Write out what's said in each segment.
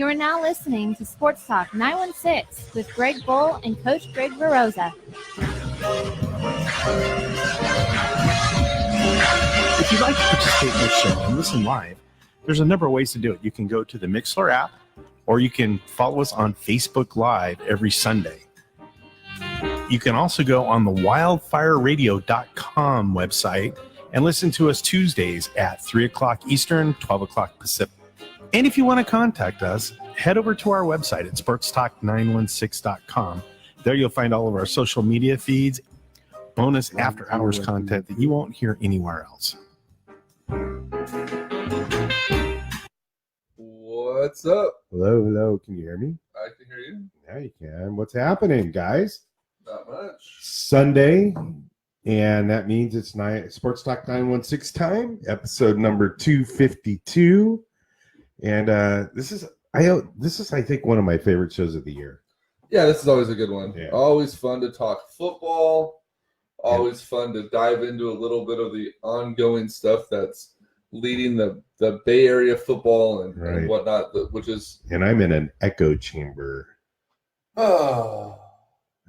are now listening to Sports Talk 916 with Greg Bull and Coach Greg Veroza. If you'd like to participate in the show and listen live, there's a number of ways to do it. You can go to the Mixlr app, or you can follow us on Facebook Live every Sunday. You can also go on the wildfireradio.com website and listen to us Tuesdays at 3 o'clock Eastern, 12 o'clock Pacific. And if you want to contact us, head over to our website at sportstalk916.com. There you'll find all of our social media feeds, bonus after-hours content that you won't hear anywhere else. What's up? Hello. Can you hear me? I can hear you. Yeah, you can. What's happening, guys? Not much. Sunday, and that means it's Sports Talk 916 time, episode number 252. And this is, I think, one of my favorite shows of the year. Yeah, this is always a good one. Yeah. Always fun to talk football. Always fun to dive into a little bit of the ongoing stuff that's leading the Bay Area football and whatnot, which is... And I'm in an echo chamber. Oh.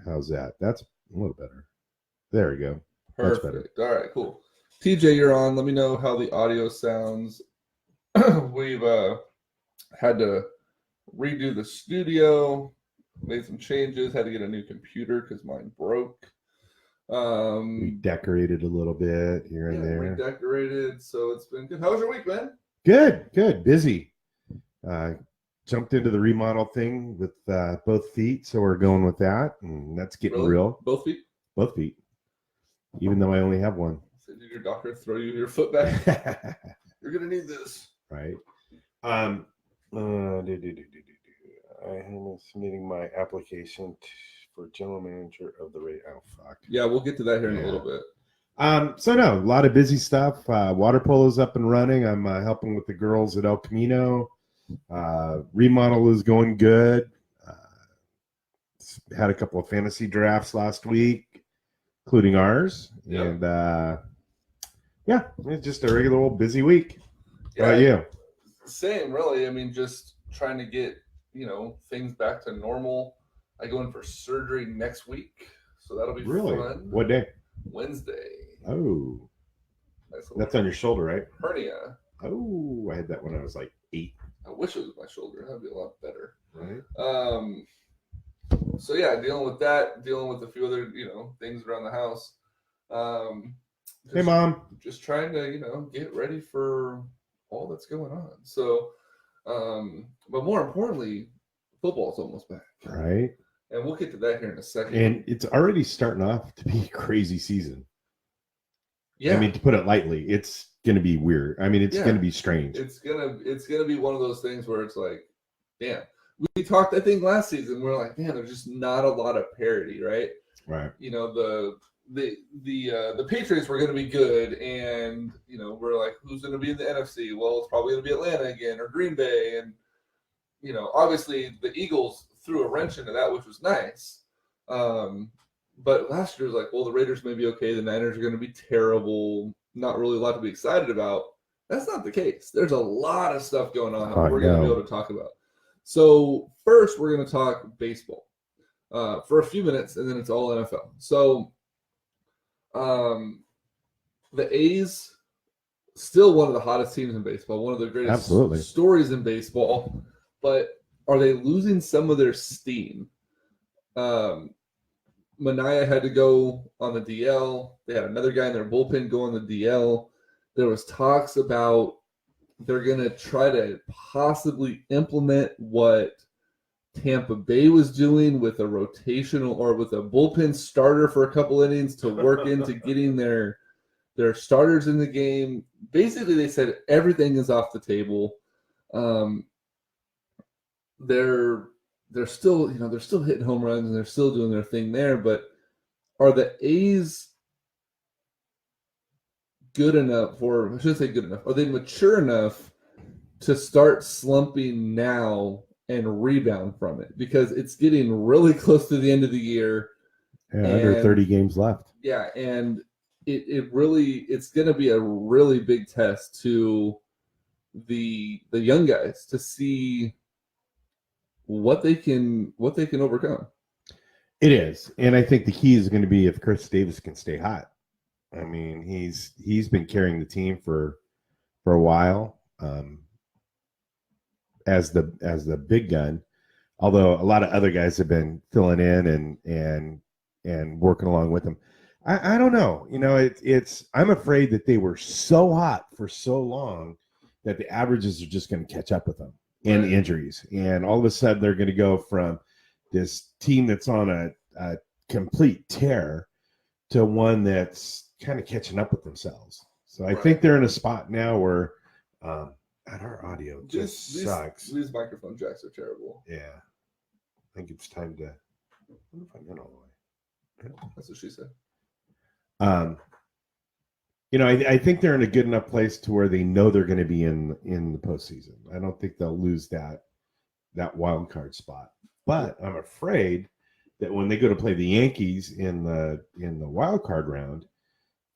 How's that? That's a little better. There we go. Perfect. Much better. All right, cool. TJ, you're on. Let me know how the audio sounds. We've had to redo the studio, made some changes, had to get a new computer because mine broke. We decorated a little bit here and there. Redecorated, so it's been good. How was your week, man? Good. Busy. Jumped into the remodel thing with both feet, so we're going with that, and that's getting real. Both feet? Both feet. Even though I only have one. So did your doctor throw you your foot back? You're gonna need this. Right. I am submitting my application for general manager of the radio. Oh, fuck. Yeah, we'll get to that here in a little bit. So no, a lot of busy stuff. Water polo's up and running. I'm helping with the girls at El Camino. Remodel is going good. Had a couple of fantasy drafts last week, including ours. Yep. And it's just a regular old busy week. Yeah, How about you? Same, really. I mean, just trying to get, things back to normal. I go in for surgery next week, so that'll be fun. What day? Wednesday. Oh. Nice. That's on your shoulder, right? Hernia. Oh, I had that when I was like 8. I wish it was my shoulder. That'd be a lot better. Right. So yeah, dealing with that, dealing with a few other, things around the house. Hey, Mom. Just trying to, get ready for all that's going on. So, but more importantly, football's almost back. Right. And we'll get to that here in a second. And it's already starting off to be a crazy season. Yeah. I mean, to put it lightly, it's going to be weird. I mean, it's going to be strange. It's gonna be one of those things where it's like, damn. We talked, I think, last season. We're like, man, there's just not a lot of parity, right? Right. The Patriots were going to be good, and we're like, who's going to be in the NFC? Well, it's probably going to be Atlanta again or Green Bay, and obviously the Eagles threw a wrench into that, which was nice. But last year was like, well, the Raiders may be okay, the Niners are going to be terrible, not really a lot to be excited about. That's not the case. There's a lot of stuff going on that we're going to be able to talk about. So first, we're going to talk baseball for a few minutes, and then it's all NFL. So the A's, still one of the hottest teams in baseball, one of the greatest stories in baseball, but are they losing some of their steam? Manaea had to go on the DL. They had another guy in their bullpen go on the DL. There was talks about they're going to try to possibly implement what Tampa Bay was doing with a rotational or with a bullpen starter for a couple innings to work into getting their starters in the game. Basically, they said everything is off the table. They're still, they're still hitting home runs and they're still doing their thing there, but are the A's good enough, or I shouldn't say good enough, are they mature enough to start slumping now and rebound from it? Because it's getting really close to the end of the year. Yeah, under 30 games left. Yeah, and it's going to be a really big test to the young guys to see what they can overcome. It is, and I think the key is going to be if Chris Davis can stay hot. I mean, he's been carrying the team for a while as the big gun. Although a lot of other guys have been filling in and working along with him. I don't know. You know, it's I'm afraid that they were so hot for so long that the averages are just going to catch up with them and the injuries, and all of a sudden they're going to go from this team that's on a complete tear to one that's kind of catching up with themselves. So I think they're in a spot now where our audio just sucks. These microphone jacks are terrible. Yeah. I think it's time to. I wonder if I went all the way. That's what she said. You know, I think they're in a good enough place to where they know they're going to be in the postseason. I don't think they'll lose that wild card spot. But I'm afraid that when they go to play the Yankees in the wild card round,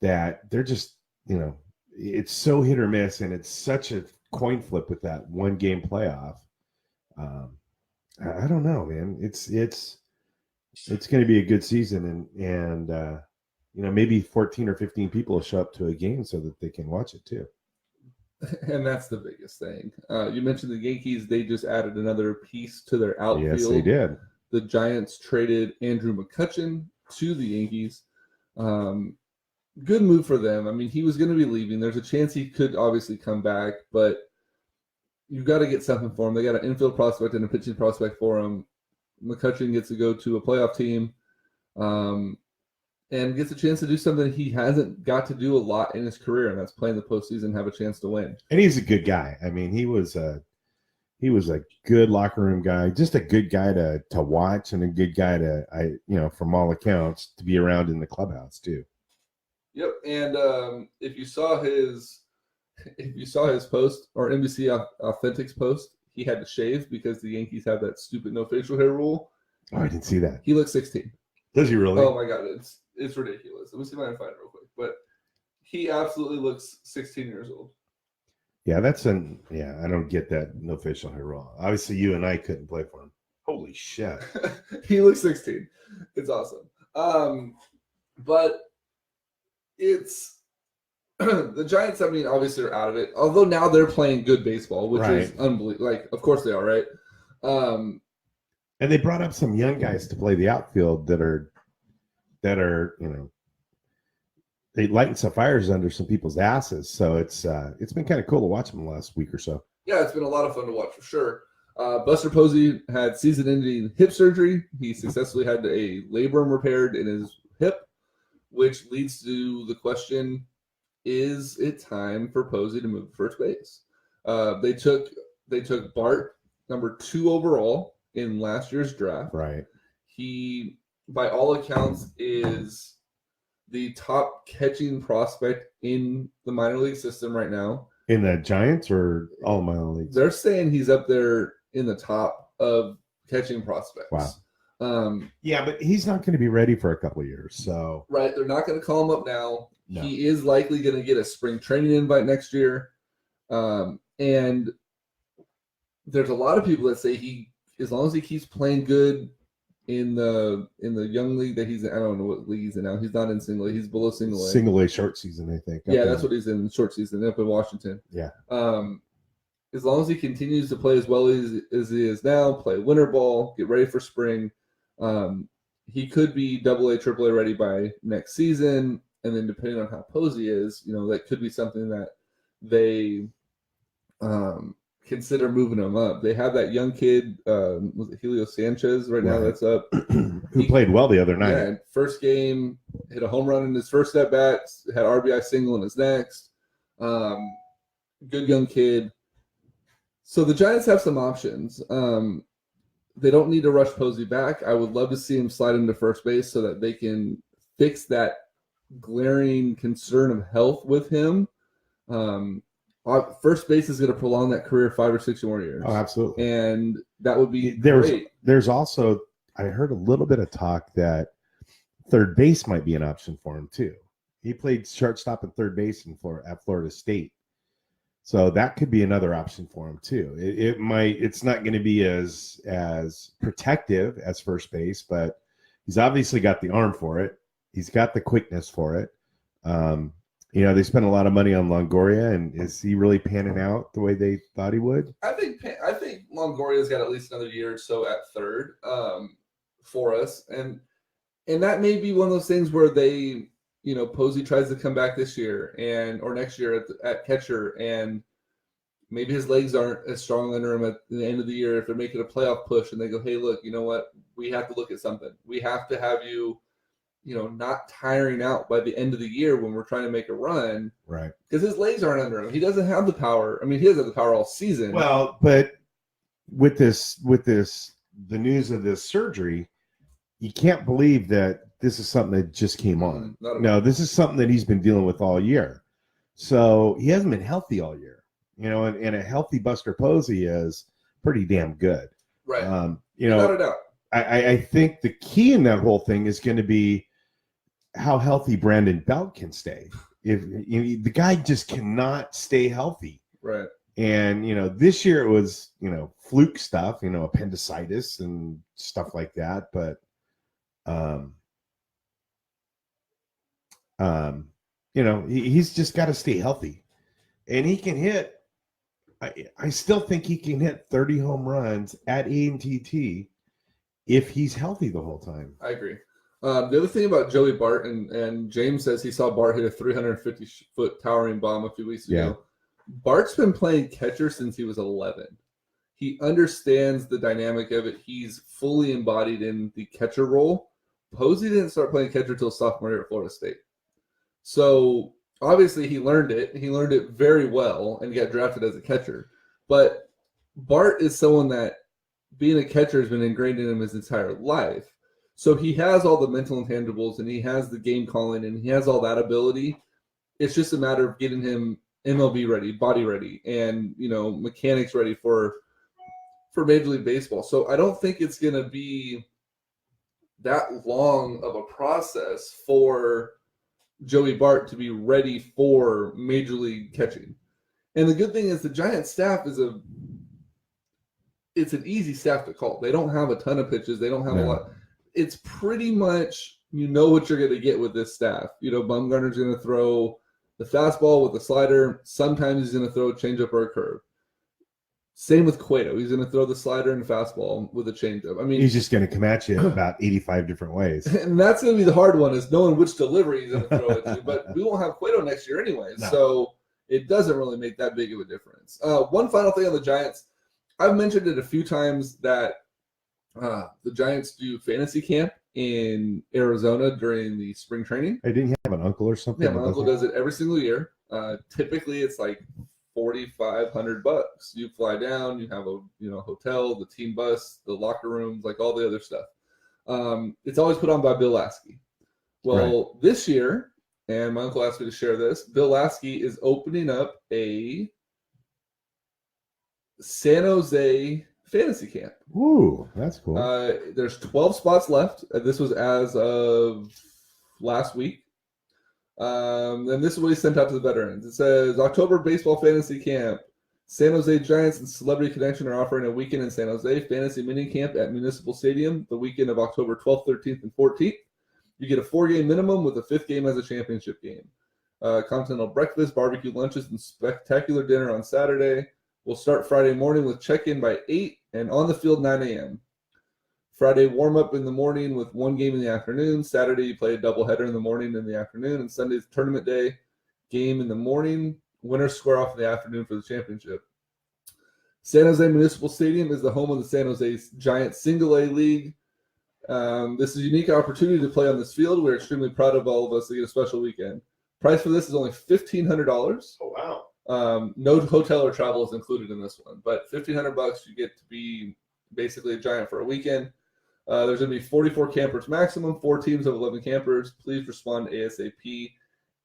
that they're just, you know, it's so hit or miss, and it's such a coin flip with that one game playoff. I don't know, man. It's going to be a good season, and you know, maybe 14 or 15 people will show up to a game so that they can watch it too. And that's the biggest thing. You mentioned the Yankees; they just added another piece to their outfield. Yes, they did. The Giants traded Andrew McCutchen to the Yankees. Good move for them. I mean, he was going to be leaving. There's a chance he could obviously come back, but you've got to get something for him. They got an infield prospect and a pitching prospect for him. McCutchen gets to go to a playoff team and gets a chance to do something he hasn't got to do a lot in his career, and that's play in the postseason, have a chance to win. And he's a good guy. I mean, he was a good locker room guy, just a good guy to watch, and a good guy from all accounts, to be around in the clubhouse too. Yep, and if you saw his post, or NBC Authentics post, he had to shave because the Yankees have that stupid no facial hair rule. Oh, I didn't see that. He looks 16. Does he really? Oh my God, it's ridiculous. Let me see if I can find it real quick. But he absolutely looks 16 years old. Yeah, I don't get that no facial hair rule. Obviously, you and I couldn't play for him. Holy shit. He looks 16. It's awesome. But it's the Giants, I mean, obviously are out of it. Although now they're playing good baseball, which is unbelievable. Like, of course they are, right? And they brought up some young guys to play the outfield that are, you know, they lighten some fires under some people's asses. So it's been kind of cool to watch them the last week or so. Yeah, it's been a lot of fun to watch for sure. Buster Posey had season-ending hip surgery. He successfully had a labrum repaired in his hip, which leads to the question: is it time for Posey to move to first base? They took Bart, number 2 overall in last year's draft. Right. He, by all accounts, is the top catching prospect in the minor league system right now. In the Giants or all minor leagues? They're saying he's up there in the top of catching prospects. Wow. Yeah, but he's not going to be ready for a couple of years. So right, they're not going to call him up now. No. He is likely going to get a spring training invite next year. And there's a lot of people that say as long as he keeps playing good in the young league that he's in, I don't know what league he's in now. He's not in single A. He's below single A. Single A short season, I think. Yeah, that's what he's in, short season, up in Washington. Yeah. As long as he continues to play as well as he is now, play winter ball, get ready for spring, he could be AA, AAA ready by next season. And then depending on how Posey is, you know, that could be something that they consider moving him up. They have that young kid, was it Helio Sanchez right now that's up. Who played well the other night. Yeah, first game, hit a home run in his first at-bat, had RBI single in his next. Good young kid. So the Giants have some options. They don't need to rush Posey back. I would love to see him slide into first base so that they can fix that glaring concern of health with him. First base is going to prolong that career 5 or 6 more years. Oh, absolutely. And that would be great. There's also, I heard a little bit of talk that third base might be an option for him too. He played shortstop and third base at Florida State. So that could be another option for him too. It might. It's not going to be as protective as first base, but he's obviously got the arm for it. He's got the quickness for it. They spent a lot of money on Longoria, and is he really panning out the way they thought he would? I think Longoria's got at least another year or so at third for us, and that may be one of those things where they, Posey tries to come back this year or next year at catcher, and maybe his legs aren't as strong under him at the end of the year if they're making a playoff push, and they go, hey, look, you know what? We have to look at something. We have to have you, not tiring out by the end of the year when we're trying to make a run. Right. Because his legs aren't under him. He doesn't have the power. I mean, he doesn't have the power all season. Well, but with the news of this surgery, you can't believe that this is something that just came on. No, this is something that he's been dealing with all year. So he hasn't been healthy all year. And a healthy Buster Posey is pretty damn good. Right. Without a doubt. I think the key in that whole thing is going to be how healthy Brandon Belt can stay. If the guy just cannot stay healthy. Right. And, this year it was, fluke stuff, appendicitis and stuff like that. But, he's just got to stay healthy. And he can hit, I still think he can hit 30 home runs at A&TT if he's healthy the whole time. I agree. The other thing about Joey Bart, and James says he saw Bart hit a 350-foot towering bomb a few weeks ago. Bart's been playing catcher since he was 11. He understands the dynamic of it. He's fully embodied in the catcher role. Posey didn't start playing catcher until sophomore year at Florida State. So obviously he learned it. He learned it very well and got drafted as a catcher. But Bart is someone that being a catcher has been ingrained in him his entire life. So he has all the mental intangibles, and he has the game calling, and he has all that ability. It's just a matter of getting him MLB ready, body ready, and mechanics ready for Major League Baseball. So I don't think it's going to be that long of a process for Joey Bart to be ready for Major League catching. And the good thing is the Giants staff it's an easy staff to call. They don't have a ton of pitches. They don't have a lot. It's pretty much, what you're going to get with this staff. Bumgarner's going to throw the fastball with the slider. Sometimes he's going to throw a changeup or a curve. Same with Cueto. He's going to throw the slider and fastball with a changeup. I mean, he's just going to come at you about 85 different ways. And that's going to be the hard one, is knowing which delivery he's going to throw it to. But we won't have Cueto next year anyway. No. So it doesn't really make that big of a difference. One final thing on the Giants. I've mentioned it a few times that the Giants do fantasy camp in Arizona during the spring training. I didn't have an uncle or something. Yeah, my uncle does it every single year. Typically, it's like $4,500. You fly down, you have a hotel, the team bus, the locker rooms, like all the other stuff. It's always put on by Bill Lasky. Well, This year, and my uncle asked me to share this, Bill Lasky is opening up a San Jose fantasy camp. Ooh, that's cool. There's 12 spots left. This was as of last week. And this is what he sent out to the veterans. It says, October Baseball Fantasy Camp. San Jose Giants and Celebrity Connection are offering a weekend in San Jose fantasy mini camp at Municipal Stadium the weekend of October 12th, 13th, and 14th. You get a 4-game minimum with a 5th game as a championship game. Continental breakfast, barbecue lunches, and spectacular dinner on Saturday. We'll start Friday morning with check-in by 8 and on the field 9 a.m. Friday warm-up in the morning with 1 game in the afternoon. Saturday you play a doubleheader in the morning and the afternoon. And Sunday's tournament day, game in the morning, winners square off in the afternoon for the championship. San Jose Municipal Stadium is the home of the San Jose Giants Single A League. This is a unique opportunity to play on this field. We're extremely proud of all of us to get a special weekend. Price for this is only $1,500. Oh, wow. No hotel or travel is included in this one, but $1,500 you get to be basically a Giant for a weekend. There's going to be 44 campers maximum, 4 teams of 11 campers. Please respond ASAP.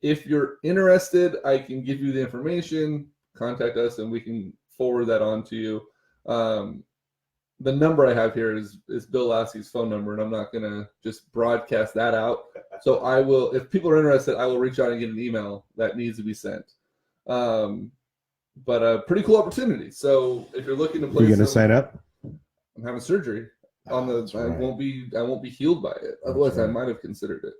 If you're interested, I can give you the information. Contact us, and we can forward that on to you. The number I have here is Bill Lasky's phone number, and I'm not going to just broadcast that out. So I will, if people are interested, I will reach out and get an email that needs to be sent. but a pretty cool opportunity. So if you're looking to play, You going to sign up? I'm having surgery on the. That's I right. won't be healed by it. Otherwise, I right. might have considered it.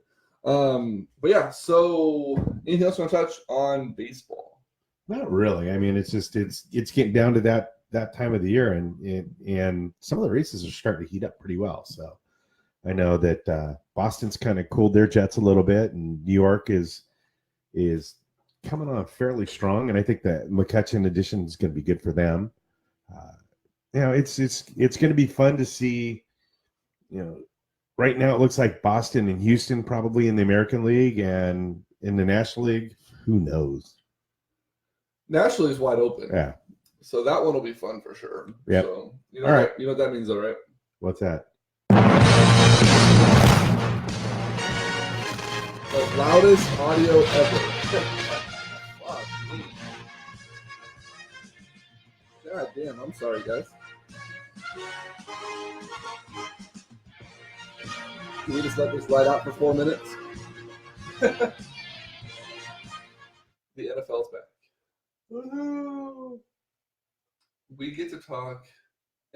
But yeah. So anything else you want to touch on baseball? Not really. I mean, it's just it's getting down to that time of the year, and some of the races are starting to heat up pretty well. So I know that Boston's kind of cooled their jets a little bit, and New York is coming on fairly strong, and I think that McCutcheon addition is going to be good for them. It's going to be fun to see. Right now it looks like Boston and Houston probably in the American League, and in the National League, who knows? National League's wide open. Yeah. So that one will be fun for sure. Yep. So, All right. You know what that means, though, right? What's that? The loudest audio ever. Fuck me. God damn, I'm sorry, guys. Can we just let this ride out for 4 minutes? The NFL's back. Woo-hoo. We get to talk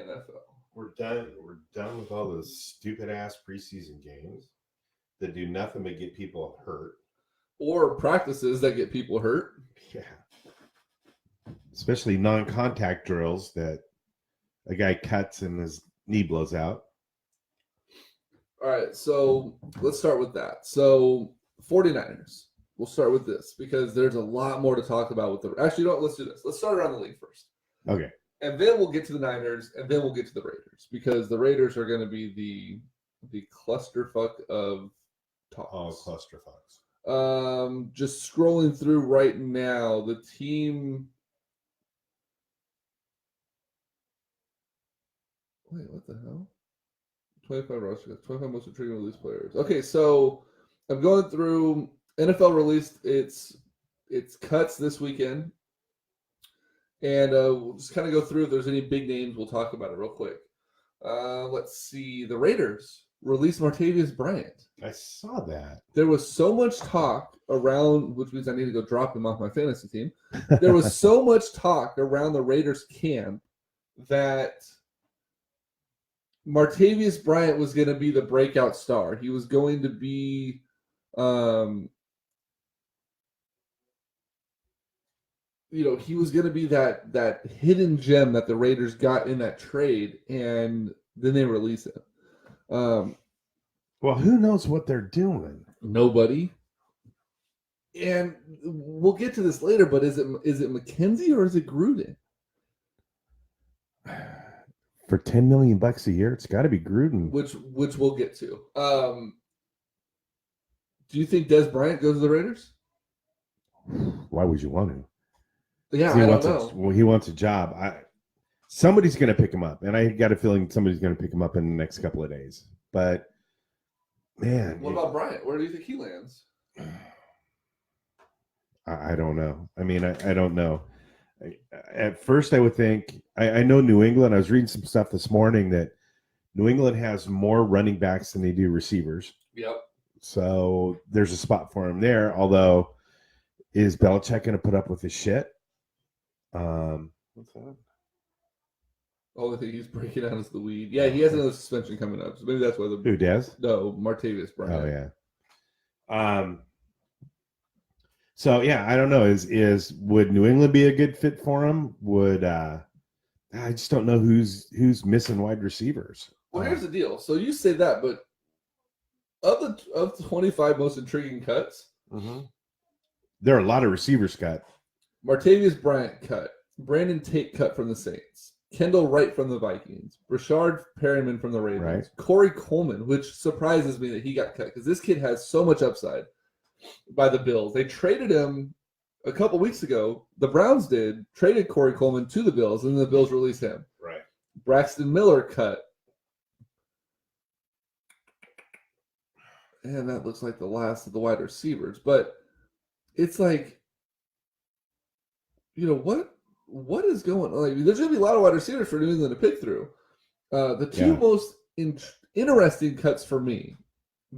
NFL. We're done with all those stupid ass preseason games that do nothing but get people hurt. Or practices that get people hurt. Yeah. Especially non-contact drills that a guy cuts and his knee blows out. All right, so let's start with that. So 49ers. We'll start with this because there's a lot more to talk about with the. Actually, let's do this. Let's start around the league first. Okay. And then we'll get to the Niners, and then we'll get to the Raiders because the Raiders are going to be the clusterfuck of talks. Oh, clusterfucks. Just scrolling through right now, the team. Wait, what the hell? 25 roster, 25 most intriguing release players. Okay, so I'm going through. NFL released its cuts this weekend. And we'll just kind of go through if there's any big names. We'll talk about it real quick. Let's see. The Raiders released Martavius Bryant. I saw that. There was so much talk around, which means I need to go drop him off my fantasy team. There was so much talk around the Raiders camp that Martavius Bryant was going to be the breakout star. He was going to be he was going to be that hidden gem that the Raiders got in that trade, and then they release it. Well, who knows what they're doing? Nobody. And we'll get to this later, but is it McKenzie or is it Gruden? For $10 million a year, it's got to be Gruden. Which we'll get to. Do you think Des Bryant goes to the Raiders? Why would you want to? Yeah, I don't know. He wants a job. Somebody's going to pick him up, and I got a feeling somebody's going to pick him up in the next couple of days. But man, what about Bryant? Where do you think he lands? I don't know. I mean, I don't know. At first, I would think I know New England. I was reading some stuff this morning that New England has more running backs than they do receivers. Yep. So there's a spot for him there. Although, is Belichick going to put up with his shit? What's that? Only thing he's breaking out is the weed. Yeah, he has another suspension coming up. So maybe that's why Who, Des? No, Martavius Bryant. Oh yeah. So yeah, I don't know. Would New England be a good fit for him? I just don't know who's missing wide receivers. Well, here's the deal. So you say that, but of the 25 most intriguing cuts, there are a lot of receivers cut. Martavius Bryant cut, Brandon Tate cut from the Saints, Kendall Wright from the Vikings, Rashard Perriman from the Ravens, Right. Corey Coleman, which surprises me that he got cut because this kid has so much upside by the Bills. They traded him a couple weeks ago. The Browns traded Corey Coleman to the Bills, and then the Bills released him. Right. Braxton Miller cut. And that looks like the last of the wide receivers. But it's like, what is going on? Like, there's going to be a lot of wide receivers for New England to pick through. The two most interesting cuts for me,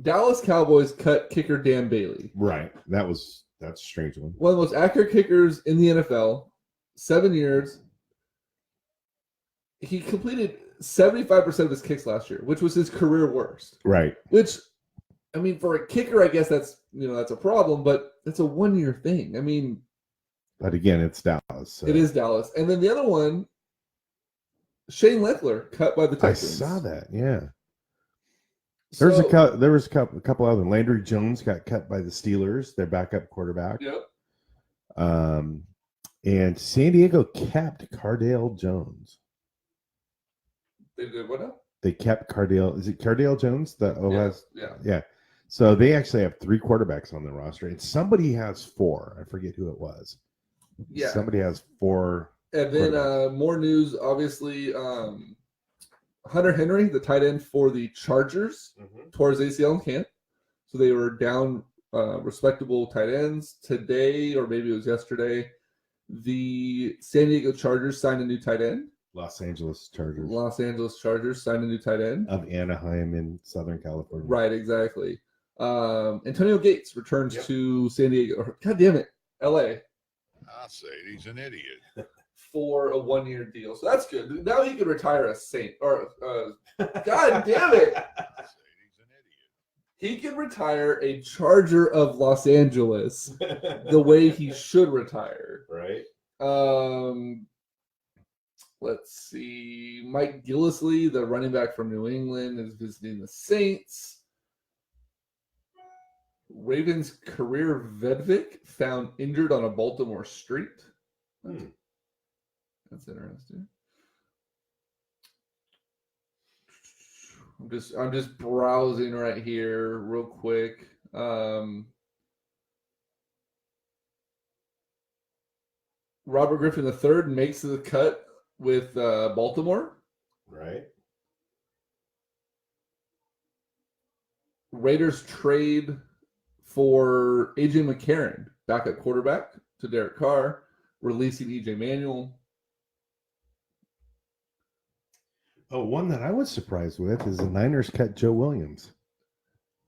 Dallas Cowboys cut kicker Dan Bailey. Right. That's a strange one. One of the most accurate kickers in the NFL. 7 years. He completed 75% of his kicks last year, which was his career worst. Right. Which, I mean, for a kicker, I guess that's a problem, but it's a 1 year thing. I mean, But again, it's Dallas. So. it is Dallas. And then the other one, Shane Lechler, cut by the I Texans. saw that. Yeah. So, There was a couple other. Landry Jones got cut by the Steelers, their backup quarterback. Yep. And San Diego kept Cardale Jones. They did what now? They kept Cardale. Is it Cardale Jones? The OS? Yeah. So they actually have 3 quarterbacks on the roster, and somebody has 4. I forget who it was. Yeah. Somebody has 4. And then more news, obviously, Hunter Henry, the tight end for the Chargers, tore his ACL in camp. So they were down respectable tight ends. Today, or maybe it was yesterday, the San Diego Chargers signed a new tight end. Los Angeles Chargers. Los Angeles Chargers signed a new tight end. Of Anaheim in Southern California. Right, exactly. Antonio Gates returns to San Diego. God damn it, LA. I say he's an idiot. For a 1 year deal. So that's good. Now he could retire a Saint. Or, God damn it. I say he's an idiot. He can retire a Charger of Los Angeles the way he should retire. Right. Let's see. Mike Gillislee, the running back from New England, is visiting the Saints. Ravens career Vedvik found injured on a Baltimore street. That's interesting. I'm just browsing right here real quick. Robert Griffin III makes the cut with Baltimore. Right. Raiders trade for AJ McCarron, backup quarterback, to Derek Carr, releasing EJ Manuel. Oh, one that I was surprised with is the Niners cut Joe Williams.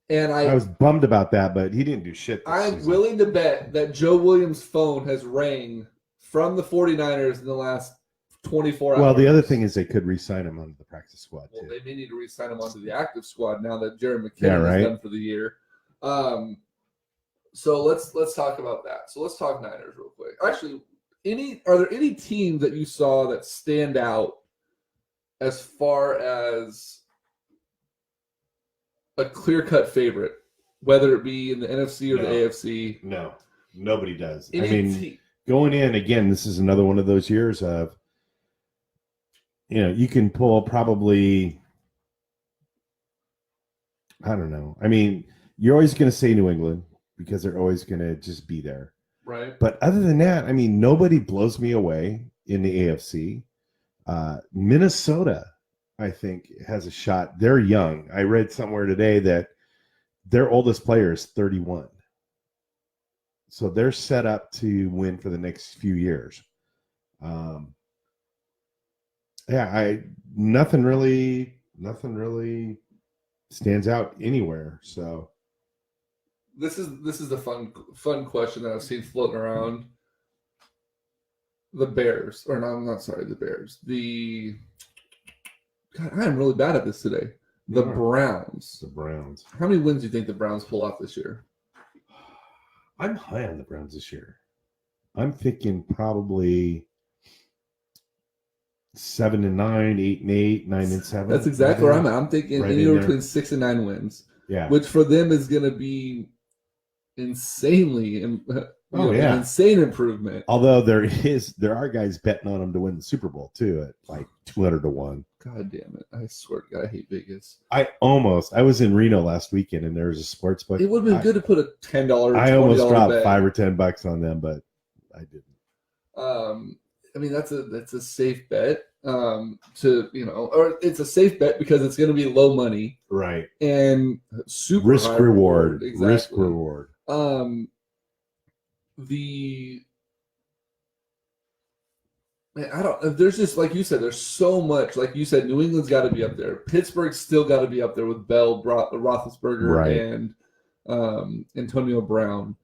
And I was bummed about that, but he didn't do shit. I'm willing to bet that Joe Williams' phone has rang from the 49ers in the last 24 hours. Well, the other thing is they could re-sign him onto the practice squad Well, too. they may need to re-sign him onto the active squad now that Jerry McKinnon is done for the year. So let's talk about that. So let's talk Niners real quick. Actually, are there any teams that you saw that stand out as far as a clear-cut favorite, whether it be in the NFC or the AFC? No, nobody does. Team. Going in again, this is another one of those years of, you can pull probably, I don't know. You're always going to say New England because they're always going to just be there. Right. But other than that, nobody blows me away in the AFC. Minnesota, I think, has a shot. They're young. I read somewhere today that their oldest player is 31. So they're set up to win for the next few years. Nothing really stands out anywhere. So this is the fun question that I've seen floating around. The Bears, or no, I'm not sorry, the Bears. God, I am really bad at this today. The Browns. The Browns. How many wins do you think the Browns pull off this year? I'm high on the Browns this year. I'm thinking probably 7-9, 8-8, 9-7. That's exactly where I'm at. I'm thinking Right anywhere in there. between 6 and 9 wins. Yeah. Which for them is going to be insanely, an insane improvement. Although there are guys betting on them to win the Super Bowl too at like 200-1. God damn it! I swear to God, I hate Vegas. I was in Reno last weekend and there was a sports book. It would have been good to put a $10. I almost dropped bet. $5 or $10 on them, but I didn't. That's a safe bet. Or it's a safe bet because it's going to be low money, Right. and super Risk high reward. Exactly. Risk reward. There's just, like you said, there's so much. Like you said, New England's got to be up there. Pittsburgh's still got to be up there with Bell, Roethlisberger, Right. and Antonio Brown.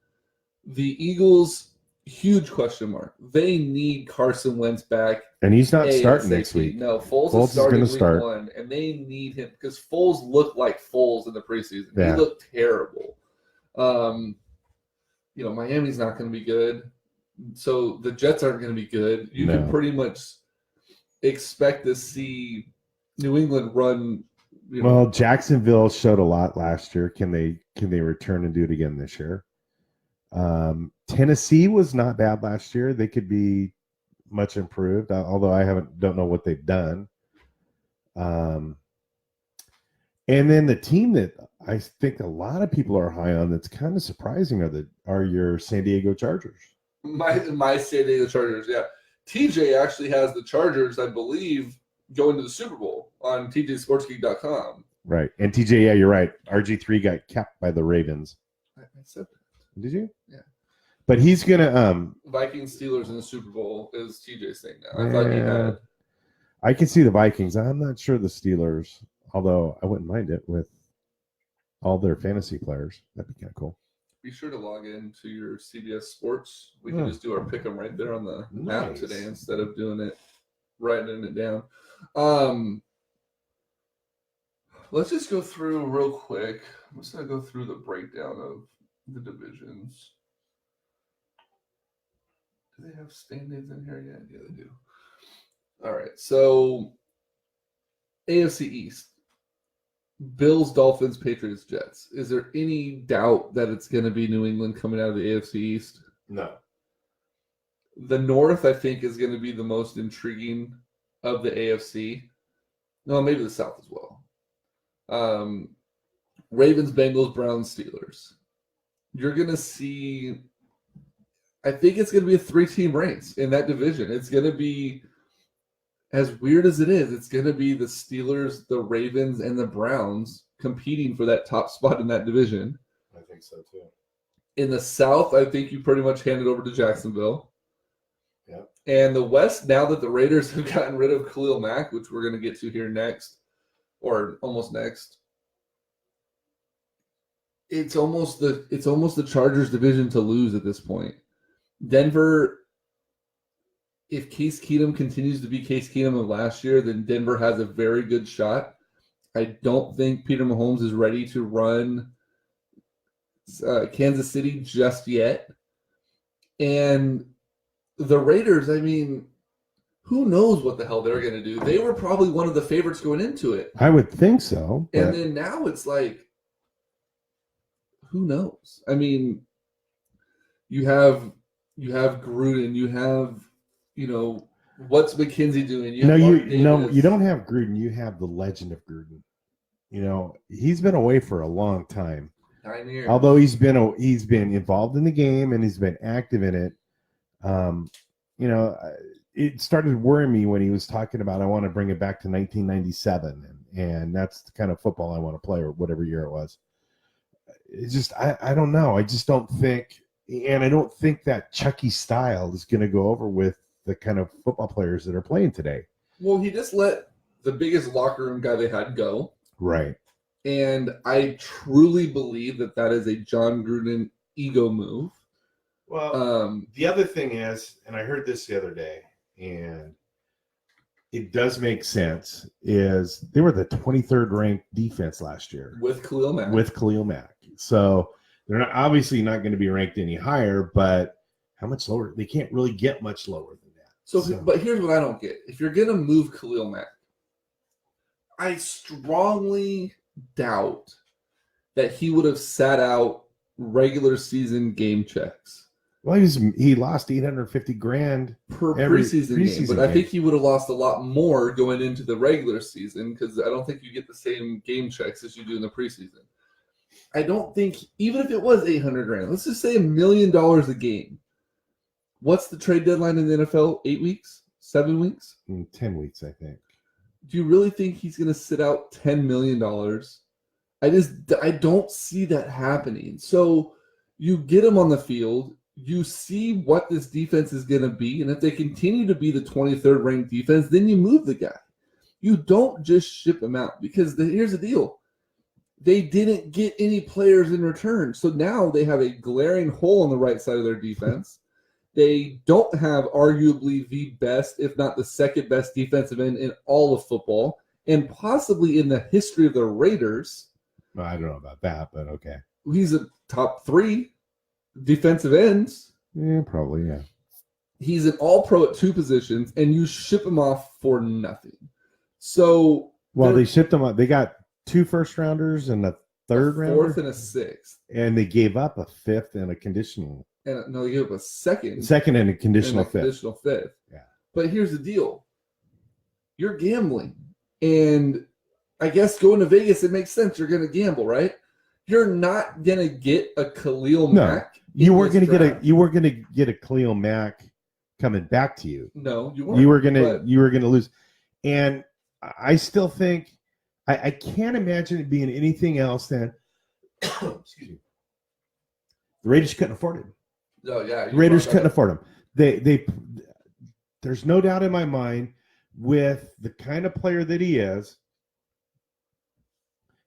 The Eagles huge question mark. They need Carson Wentz back. And he's not starting ASAP. next week. No, Foles Foles is is starting gonna week start. 1, and they need him because Foles looked like Foles in the preseason. Yeah. He looked terrible. Miami's not going to be good, so the Jets aren't going to be good. You can No. pretty much expect to see New England run. Well, Jacksonville showed a lot last year. Can they return and do it again this year? Tennessee was not bad last year. They could be much improved, although I don't know what they've done. And then the team that I think a lot of people are high on that's kind of surprising are your San Diego Chargers. My San Diego Chargers, yeah. TJ actually has the Chargers, I believe, going to the Super Bowl on TJSportsGeek.com. Right. And TJ, yeah, you're right. RG3 got capped by the Ravens. I said that. Did you? Yeah. But he's gonna Vikings Steelers in the Super Bowl is TJ's thing now. I thought he had. I can see the Vikings. I'm not sure the Steelers, although I wouldn't mind it with all their fantasy players. That'd be kind of cool. Be sure to log in to your CBS Sports. We can Oh. just do our pick 'em right there on the app Nice. today instead of doing it, writing it down. Let's just go through real quick. I'm just going to go through the breakdown of the divisions. Do they have standings in here yet? Yeah, they do. All right. So, AFC East. Bills, Dolphins, Patriots, Jets. Is there any doubt that it's going to be New England coming out of the AFC East? No. The North, I think, is going to be the most intriguing of the AFC. No, maybe the South as well. Ravens, Bengals, Browns, Steelers. You're going to see, I think it's going to be a 3-team race in that division. It's going to be, as weird as it is, it's going to be the Steelers, the Ravens, and the Browns competing for that top spot in that division. I think so too. In the South, I think you pretty much hand it over to Jacksonville. Yeah. And the West, now that the Raiders have gotten rid of Khalil Mack, which we're going to get to here next, or almost next, it's almost the Chargers division to lose at this point. Denver, if Case Keenum continues to be Case Keenum of last year, then Denver has a very good shot. I don't think Peter Mahomes is ready to run Kansas City just yet. And the Raiders, I mean, who knows what the hell they're going to do? They were probably one of the favorites going into it. I would think so. And but- then now it's like, who knows? I mean, you have Gruden, you have, what's McKenzie doing? No, have Mark you Davis. don't have Gruden. You have the legend of Gruden. He's been away for a long time. 9 years. Although he's been involved in the game and he's been active in it. It started worrying me when he was talking about I want to bring it back to 1997, and that's the kind of football I want to play, or whatever year it was. It's just I don't know. I just don't think, and I don't think that Chucky style is going to go over with the kind of football players that are playing today. Well, he just let the biggest locker room guy they had go. Right. And I truly believe that is a John Gruden ego move. Well, the other thing is, and I heard this the other day, and it does make sense, is they were the 23rd ranked defense last year With Khalil Mack. with Khalil Mack. So they're obviously not going to be ranked any higher, but how much lower? They can't really get much lower than that. So, but here's what I don't get. If you're going to move Khalil Mack, I strongly doubt that he would have sat out regular season game checks Well, he lost $850,000 per every preseason game, preseason but I game. think he would have lost a lot more going into the regular season because I don't think you get the same game checks as you do in the preseason. I don't think, even if it was $800,000, let's just say $1 million a game. What's the trade deadline in the NFL? 8 weeks? 7 weeks? In 10 weeks, I think. Do you really think he's going to sit out $10 million? I don't see that happening. So you get him on the field. You see what this defense is going to be. And if they continue to be the 23rd ranked defense, then you move the guy. You don't just ship him out because here's the deal. They didn't get any players in return. So now they have a glaring hole on the right side of their defense. They don't have arguably the best, if not the second best defensive end in all of football, and possibly in the history of the Raiders. Well, I don't know about that, but okay. He's a top 3 defensive ends. Yeah, probably, yeah. He's an all-pro at 2 positions, and you ship him off for nothing. So, Well, they shipped them up. They got 2 first-rounders and a third rounder. 4th and a 6th. And they gave up a 5th and a conditional. And no, they gave up a second. Second and a conditional and a 5th. Conditional 5th. Yeah. But here's the deal. You're gambling. And I guess going to Vegas, it makes sense. You're going to gamble, right? You're not going to get a Khalil Mack. You weren't going to draft. get a Khalil Mack coming back to you. No, you weren't. You were going to lose. And I still think I can't imagine it being anything else than excuse me. The Raiders couldn't afford him. Oh, yeah. The Raiders couldn't afford him. They there's no doubt in my mind with the kind of player that he is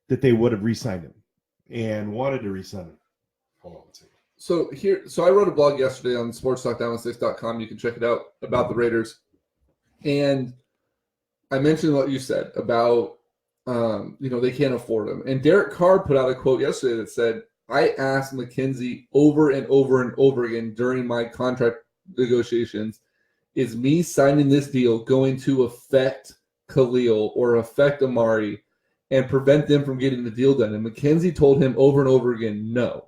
that they would have re-signed him and wanted to re-sign him. Hold on one second. So I wrote a blog yesterday on sportstalk916.com. You can check it out about the Raiders. And I mentioned what you said about, they can't afford him. And Derek Carr put out a quote yesterday that said, I asked McKenzie over and over and over again during my contract negotiations, is me signing this deal going to affect Khalil or affect Amari and prevent them from getting the deal done? And McKenzie told him over and over again, no.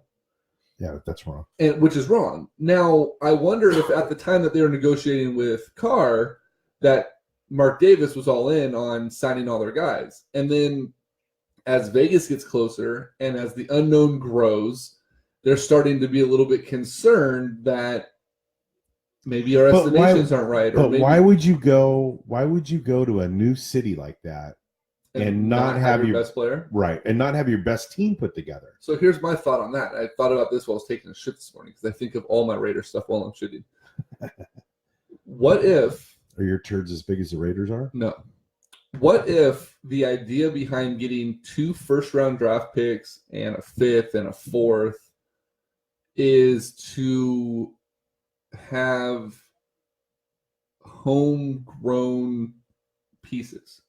Yeah, that's wrong. And which is wrong. Now, I wonder if at the time that they were negotiating with Carr, that Mark Davis was all in on signing all their guys. And then as Vegas gets closer and as the unknown grows, they're starting to be a little bit concerned that maybe our estimations aren't right. But why would you go to a new city like that and not have your best player? Right. And not have your best team put together. So here's my thought on that. I thought about this while I was taking a shit this morning because I think of all my Raider stuff while I'm shitting. What if... Are your turds as big as the Raiders are? No. What if the idea behind getting 2 first-round draft picks and a 5th and a 4th is to have homegrown pieces?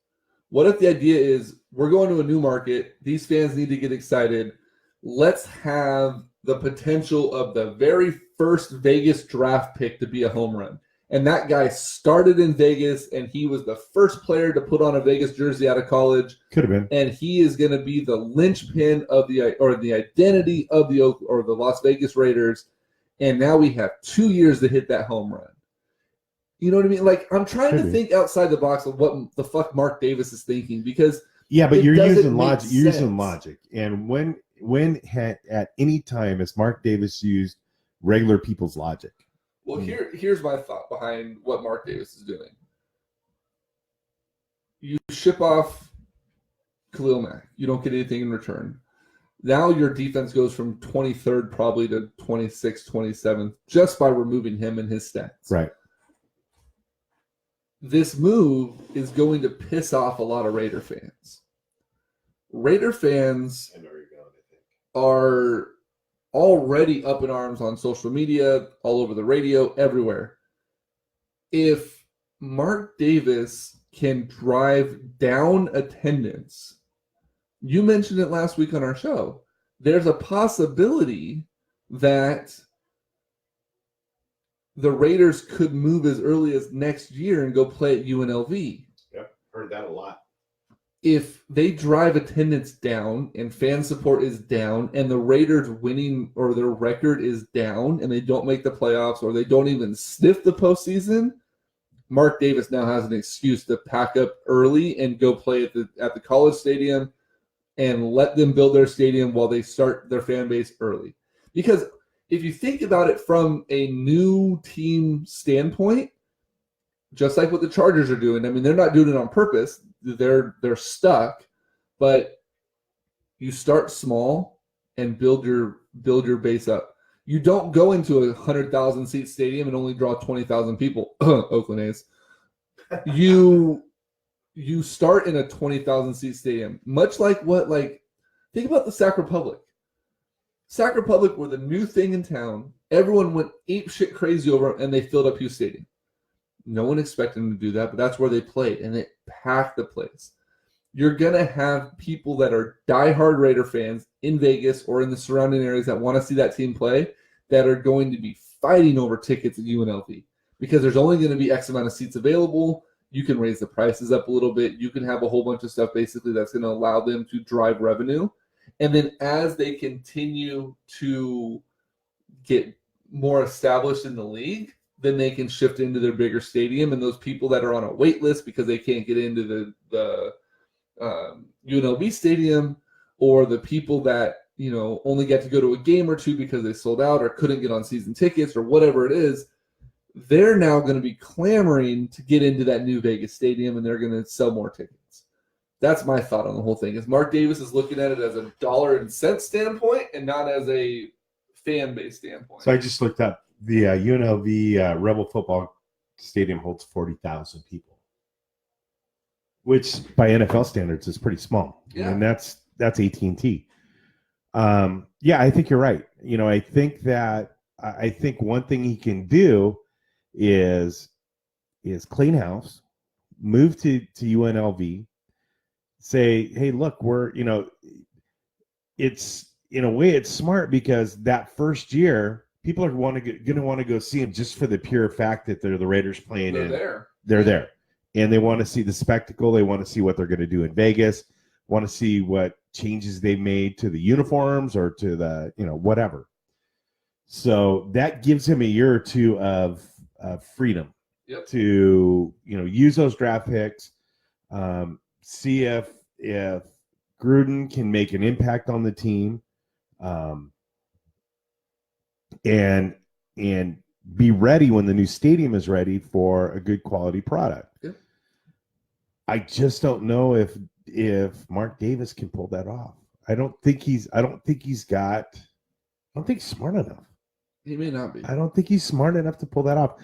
What if the idea is we're going to a new market, these fans need to get excited, let's have the potential of the very first Vegas draft pick to be a home run? And that guy started in Vegas, and he was the first player to put on a Vegas jersey out of college. Could have been. And he is going to be the linchpin of the identity of the Las Vegas Raiders. And now we have 2 years to hit that home run. You know what I mean? Like, I'm trying to think outside the box of what the fuck Mark Davis is thinking, because but you're using logic. sense. You're using logic. And when at any time has Mark Davis used regular people's logic? Well, here's my thought behind what Mark Davis is doing. You ship off Khalil Mack. You don't get anything in return. Now your defense goes from 23rd probably to 26th, 27th just by removing him and his stats. Right. This move is going to piss off a lot of Raider fans. Raider fans are already up in arms on social media, all over the radio, everywhere. If Mark Davis can drive down attendance, you mentioned it last week on our show, there's a possibility that the Raiders could move as early as next year and go play at UNLV. Yep, heard that a lot. If they drive attendance down and fan support is down and the Raiders winning or their record is down and they don't make the playoffs or they don't even sniff the postseason, Mark Davis now has an excuse to pack up early and go play at the college stadium and let them build their stadium while they start their fan base early. Because if you think about it from a new team standpoint, just like what the Chargers are doing, I mean, they're not doing it on purpose. They're stuck, but you start small and build your base up. You don't go into a 100,000 seat stadium and only draw 20,000 people. Oakland A's. You start in a 20,000 seat stadium, much like think about the Sac Republic. Sac Republic were the new thing in town. Everyone went ape shit crazy over them, and they filled up Hughes Stadium. No one expected them to do that, but that's where they played, and it packed the place. You're going to have people that are diehard Raider fans in Vegas or in the surrounding areas that want to see that team play that are going to be fighting over tickets at UNLV because there's only going to be X amount of seats available. You can raise the prices up a little bit. You can have a whole bunch of stuff basically that's going to allow them to drive revenue. And then as they continue to get more established in the league, then they can shift into their bigger stadium. And those people that are on a wait list because they can't get into the UNLV stadium, or the people that only get to go to a game or two because they sold out or couldn't get on season tickets or whatever it is, they're now going to be clamoring to get into that new Vegas stadium, and they're going to sell more tickets. That's my thought on the whole thing. Is Mark Davis is looking at it as a dollar and cent standpoint and not as a fan base standpoint. So I just looked up the UNLV Rebel Football Stadium holds 40,000 people, which by NFL standards is pretty small. Yeah. And that's AT&T. Yeah, I think you're right. I think one thing he can do is clean house, move to UNLV, say, hey, look, we're, it's in a way it's smart because that first year people are going to want to go see him just for the pure fact that they're the Raiders playing in. They're there. And they want to see the spectacle. They want to see what they're going to do in Vegas, want to see what changes they made to the uniforms or to the, whatever. So that gives him a year or two of freedom to, use those draft picks, see if Gruden can make an impact on the team, and be ready when the new stadium is ready for a good quality product. Yep. I just don't know if Mark Davis can pull that off. I don't think he's smart enough. He may not be. I don't think he's smart enough to pull that off.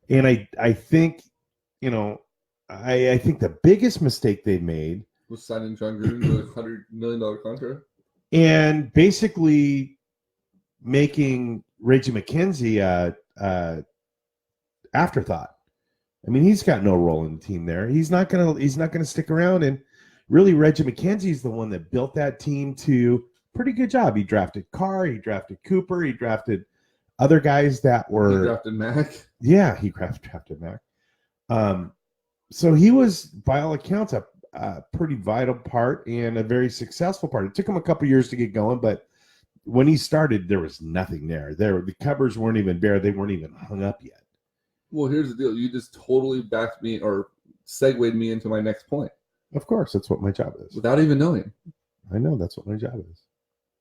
And I think, I think the biggest mistake they made was signing John Gruden to a $100 million contract. And basically making Reggie McKenzie a afterthought. I mean, he's got no role in the team there. He's not gonna stick around. And really, Reggie McKenzie is the one that built that team to a pretty good job. He drafted Carr, he drafted Cooper, he drafted other guys that were. He drafted Mac. Yeah, he drafted Mac. So he was, by all accounts, a pretty vital part and a very successful part. It took him a couple years to get going, but when he started, there was nothing there. The covers weren't even bare. They weren't even hung up yet. Well, here's the deal. You just totally backed me or segued me into my next point. Of course, that's what my job is. Without even knowing. I know that's what my job is.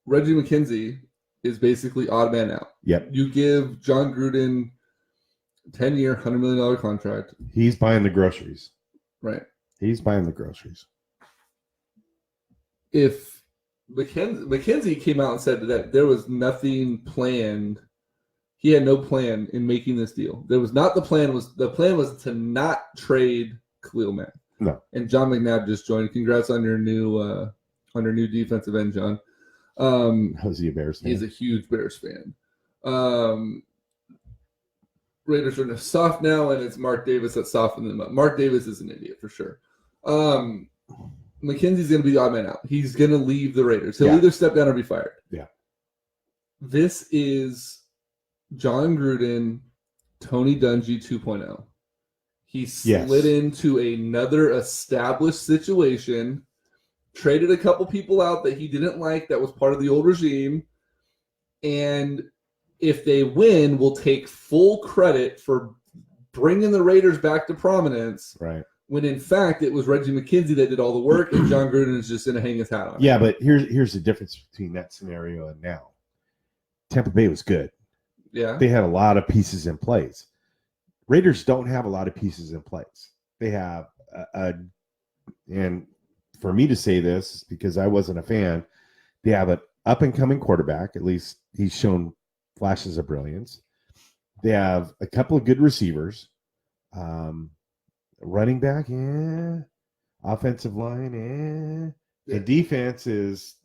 Reggie McKenzie is basically odd man out. Yep. You give John Gruden 10-year, $100 million contract. He's buying the groceries. Right. He's buying the groceries. If McKenzie came out and said that there was nothing planned, he had no plan in making this deal. The plan was to not trade Khalil Mack. No. And John McNabb just joined. Congrats on your new defensive end, John. Was he a Bears fan? He's a huge Bears fan. Raiders are soft now, and it's Mark Davis that softened them up. Mark Davis is an idiot for sure. McKenzie's going to be the odd man out. He's going to leave the Raiders. He'll either step down or be fired. Yeah. This is John Gruden, Tony Dungy 2.0. He slid into another established situation, traded a couple people out that he didn't like that was part of the old regime, and if they win, will take full credit for bringing the Raiders back to prominence. Right. When in fact it was Reggie McKenzie that did all the work, and John Gruden is just going to hang his hat on. Yeah, but here's the difference between that scenario and now. Tampa Bay was good. Yeah. They had a lot of pieces in place. Raiders don't have a lot of pieces in place. They have and for me to say this because I wasn't a fan, they have an up and coming quarterback. At least he's shown flashes of brilliance. They have a couple of good receivers. Running back, offensive line, and defense is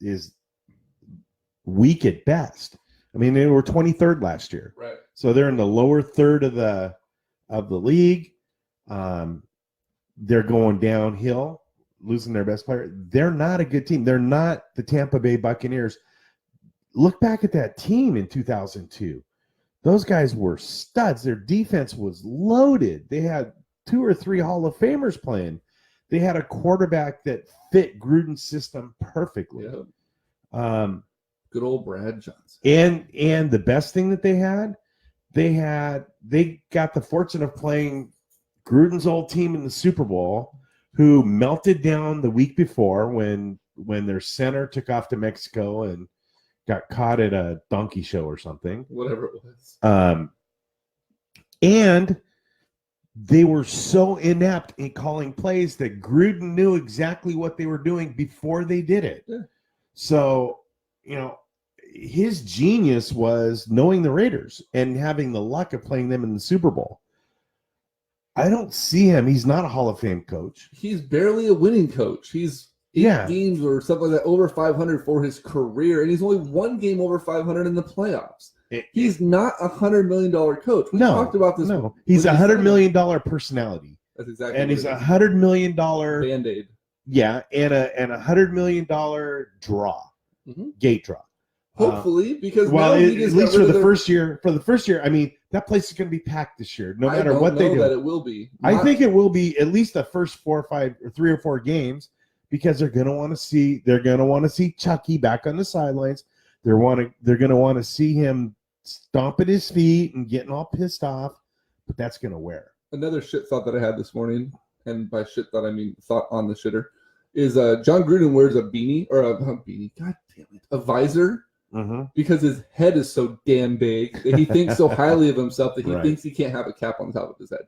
weak at best. I mean, they were 23rd last year. Right. So they're in the lower third of the league. They're going downhill, losing their best player. They're not a good team. They're not the Tampa Bay Buccaneers. Look back at that team in 2002. Those guys were studs. Their defense was loaded. They had 2 or 3 Hall of Famers playing. They had a quarterback that fit Gruden's system perfectly. Yeah. Good old Brad Johnson. And the best thing that they got the fortune of playing Gruden's old team in the Super Bowl, who melted down the week before when their center took off to Mexico and got caught at a donkey show or something. Whatever it was. And they were so inept in calling plays that Gruden knew exactly what they were doing before they did it. Yeah. So, his genius was knowing the Raiders and having the luck of playing them in the Super Bowl. I don't see him. He's not a Hall of Fame coach. He's barely a winning coach. He's 8 games or something like that over 500 for his career, and he's only 1 game over 500 in the playoffs. He's not $100 million coach. We talked about this. No, he's $100 million personality. That's exactly. And he's $100 million Band-Aid. Yeah, and $100 million draw, gate draw. Hopefully, because at least for the first year. For the first year, I mean, that place is going to be packed this year, no matter what they do. That it will be. I think it will be at least the first 4 or 5 or 3 or 4 games, because they're going to want to see. They're going to want to see Chucky back on the sidelines. They're going to want to see him stomping his feet and getting all pissed off. But that's going to wear. Another shit thought that I had this morning, and by shit thought I mean thought on the shitter, is John Gruden wears a beanie or a beanie. God damn it, a visor. Because his head is so damn big that he thinks so highly of himself that he thinks he can't have a cap on top of his head.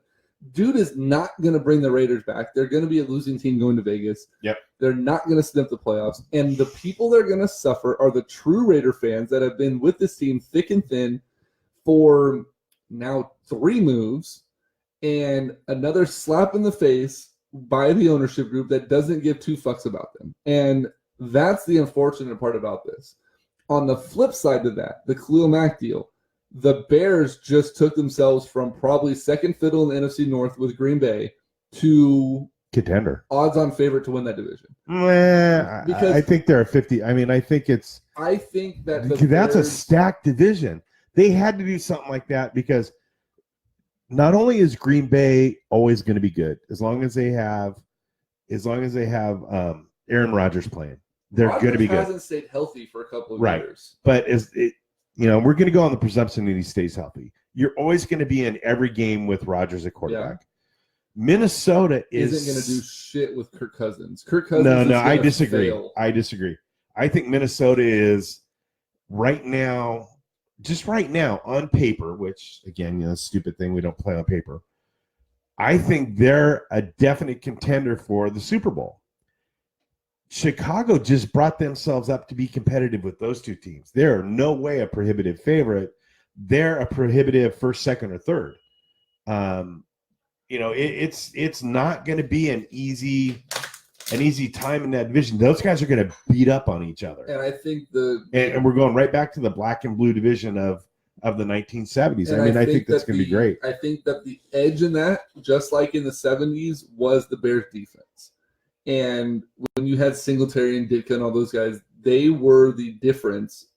Dude is not going to bring the Raiders back. They're going to be a losing team going to Vegas. Yep. They're not going to sniff the playoffs. And the people that are going to suffer are the true Raider fans that have been with this team thick and thin for now 3 moves and another slap in the face by the ownership group that doesn't give 2 fucks about them. And that's the unfortunate part about this. On the flip side of that, the Khalil Mack deal, the Bears just took themselves from probably second fiddle in the NFC North with Green Bay to contender, odds-on favorite to win that division. Because I think they're a 50. I mean, I think that's a stacked division. They had to do something like that because not only is Green Bay always going to be good as long as they have Aaron Rodgers playing. They're going to be good. Hasn't stayed healthy for a couple of years. But we're going to go on the presumption that he stays healthy. You're always going to be in every game with Rodgers at quarterback. Yeah. Minnesota isn't going to do shit with Kirk Cousins. I disagree. I think Minnesota is right now on paper, which again, a stupid thing. We don't play on paper. I think they're a definite contender for the Super Bowl. Chicago just brought themselves up to be competitive with those 2 teams. They're no way a prohibitive favorite. They're a prohibitive first, second, or third. It's not going to be an easy time in that division. Those guys are going to beat up on each other. And I think and we're going right back to the black and blue division of the 1970s. I think that's going to be great. I think that the edge in that, just like in the 70s, was the Bears defense. And when you had Singletary and Ditka and all those guys, they were the difference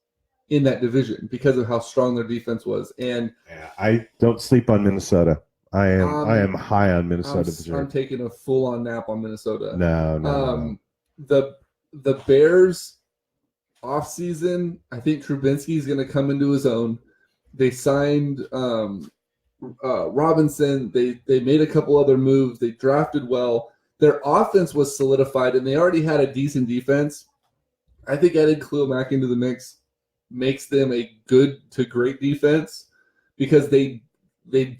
in that division because of how strong their defense was. And I don't sleep on Minnesota. I am high on Minnesota. I'm taking a full-on nap on Minnesota. No. The Bears offseason, I think Trubinsky is going to come into his own. They signed Robinson. They made a couple other moves. They drafted well. Their offense was solidified, and they already had a decent defense. I think adding Khalil Mack into the mix makes them a good to great defense because they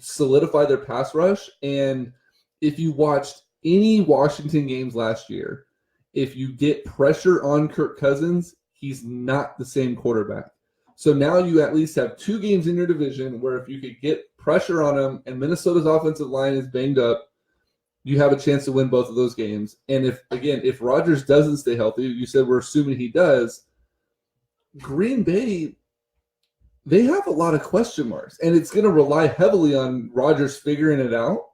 solidify their pass rush. And if you watched any Washington games last year, if you get pressure on Kirk Cousins, he's not the same quarterback. So now you at least have 2 games in your division where if you could get pressure on him and Minnesota's offensive line is banged up, you have a chance to win both of those games. And if Rodgers doesn't stay healthy, you said we're assuming he does, Green Bay, they have a lot of question marks, and it's going to rely heavily on Rodgers figuring it out.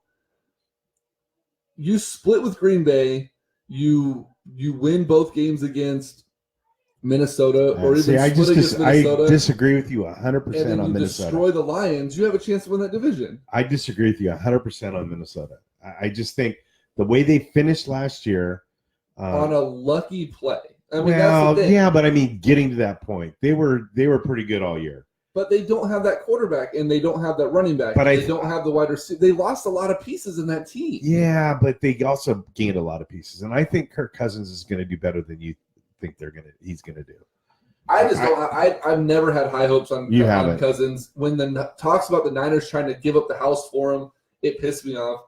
You split with Green Bay, you win both games against Minnesota, or even I split against Minnesota. I disagree with you 100% and then on you Minnesota. destroy the Lions, you have a chance to win that division. I disagree with you 100% on Minnesota. I just think the way they finished last year On a lucky play. I mean, well, that's the thing. yeah, but I mean, getting to that point, they were pretty good all year. But they don't have that quarterback, and they don't have that running back. But they don't have the wide receiver. They lost a lot of pieces in that team. Yeah, but they also gained a lot of pieces, and I think Kirk Cousins is going to do better than you think he's going to do. I just don't. I've never had high hopes on Cousins. When the talks about the Niners trying to give up the house for him, it pissed me off.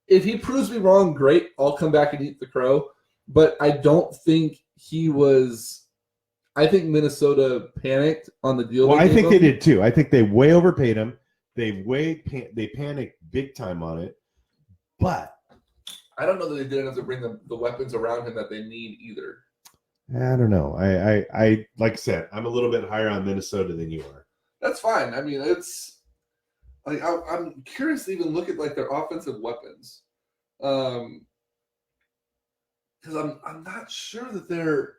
If he proves me wrong, great. I'll come back and eat the crow. But I don't think he was. I think Minnesota panicked on the deal. Well, I think they did too. I think they way overpaid him. They panicked big time on it. But I don't know that they did enough to bring the weapons around him that they need either. I don't know. I like I said, I'm a little bit higher on Minnesota than you are. That's fine. I mean, it's like I'm curious to even look at like their offensive weapons, because I'm not sure that they're.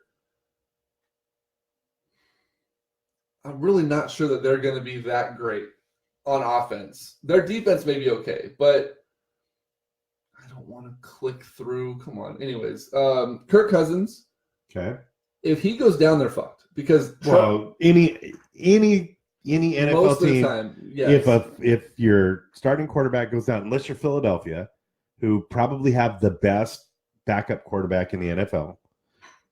I'm really not sure that they're going to be that great on offense. Their defense may be okay, but I don't want to click through. Come on. Anyways, Kirk Cousins. Okay. If he goes down, they're fucked because any NFL most of team, the time, yes. if your starting quarterback goes down, unless you're Philadelphia, who probably have the best backup quarterback in the NFL,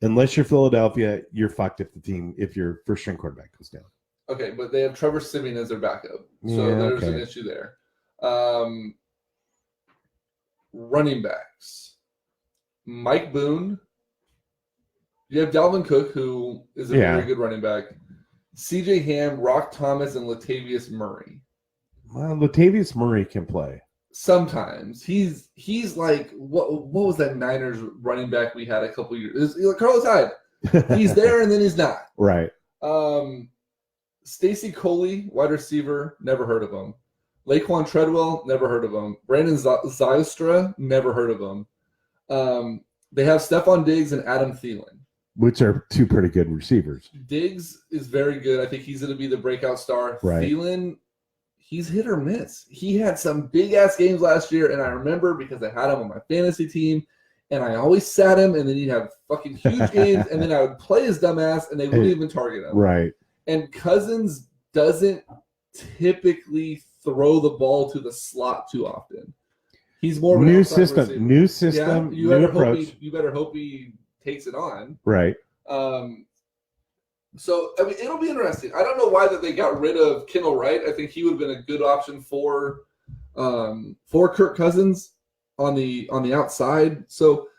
unless you're Philadelphia, you're fucked if your first string quarterback goes down. Okay, but they have Trevor Siemian as their backup, so Yeah, there's okay. an issue there. Running backs, Mike Boone. You have Dalvin Cook, who is a very good running back. C.J. Ham, Rock Thomas, and Latavius Murray. Well, Latavius Murray can play. Sometimes he's like what was that Niners running back we had a couple years? It's Carlos Hyde. He's there and then he's not. Right. Stacy Coley, wide receiver, never heard of him. Laquan Treadwell, never heard of him. Brandon Zylstra, never heard of him. They have Stephon Diggs and Adam Thielen, which are two pretty good receivers. Diggs is very good. I think he's going to be the breakout star. Right. Thielen, he's hit or miss. He had some big-ass games last year, and I remember because I had him on my fantasy team, and I always sat him, and then he'd have fucking huge games, and then I would play his dumbass, and they wouldn't even target him. Right. And Cousins doesn't typically throw the ball to the slot too often. He's more of an new outside system, receiver. new system, You new better approach. you better hope he takes it on. Right. So I mean, it'll be interesting. I don't know why that they got rid of Kendall Wright. I think he would have been a good option for Kirk Cousins on the outside. So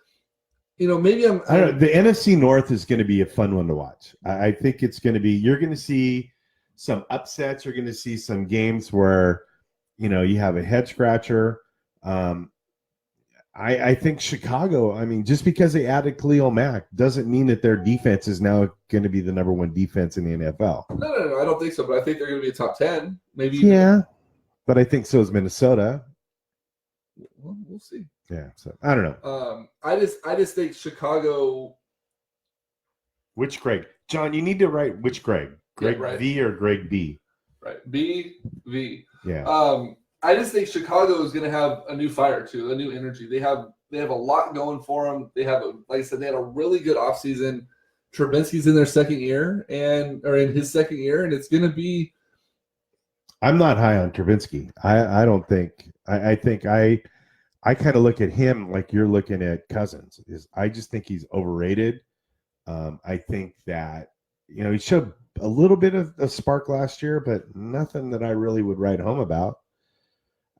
maybe I don't know. The NFC North is going to be a fun one to watch. I think it's going to be. You're going to see some upsets. You're going to see some games where you have a head scratcher. I think Chicago, I mean, just because they added Khalil Mack doesn't mean that their defense is now going to be the number one defense in the NFL. No, I don't think so. But I think they're going to be a top 10, maybe. Yeah, but I think so is Minnesota. Well, we'll see. Yeah, so I don't know. I just think Chicago. Which Greg? John, you need to write which Greg? Greg right. V or Greg B? Right, V. Yeah. I just think Chicago is going to have a new fire too, a new energy. They have a lot going for them. They have, like I said, they had a really good offseason. Trubinsky's in their second year or in his second year, and it's going to be. I'm not high on Trubinsky. I don't think. I think I kind of look at him like you're looking at Cousins. I just think he's overrated. I think that he showed a little bit of a spark last year, but nothing that I really would write home about.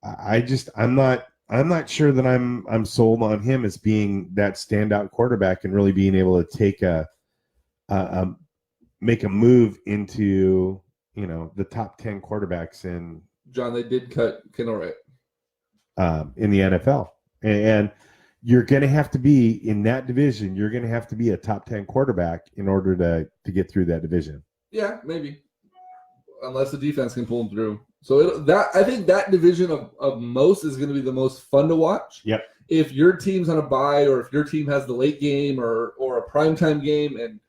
I'm not sure that I'm sold on him as being that standout quarterback and really being able to take make a move into the top 10 quarterbacks in John. They did cut Kendall Wright in the NFL, and you're going to have to be in that division. You're going to have to be a top 10 quarterback in order to get through that division. Yeah, maybe. Unless the defense can pull them through. So I think that division of most is going to be the most fun to watch. Yep. If your team's on a bye or if your team has the late game or a primetime game and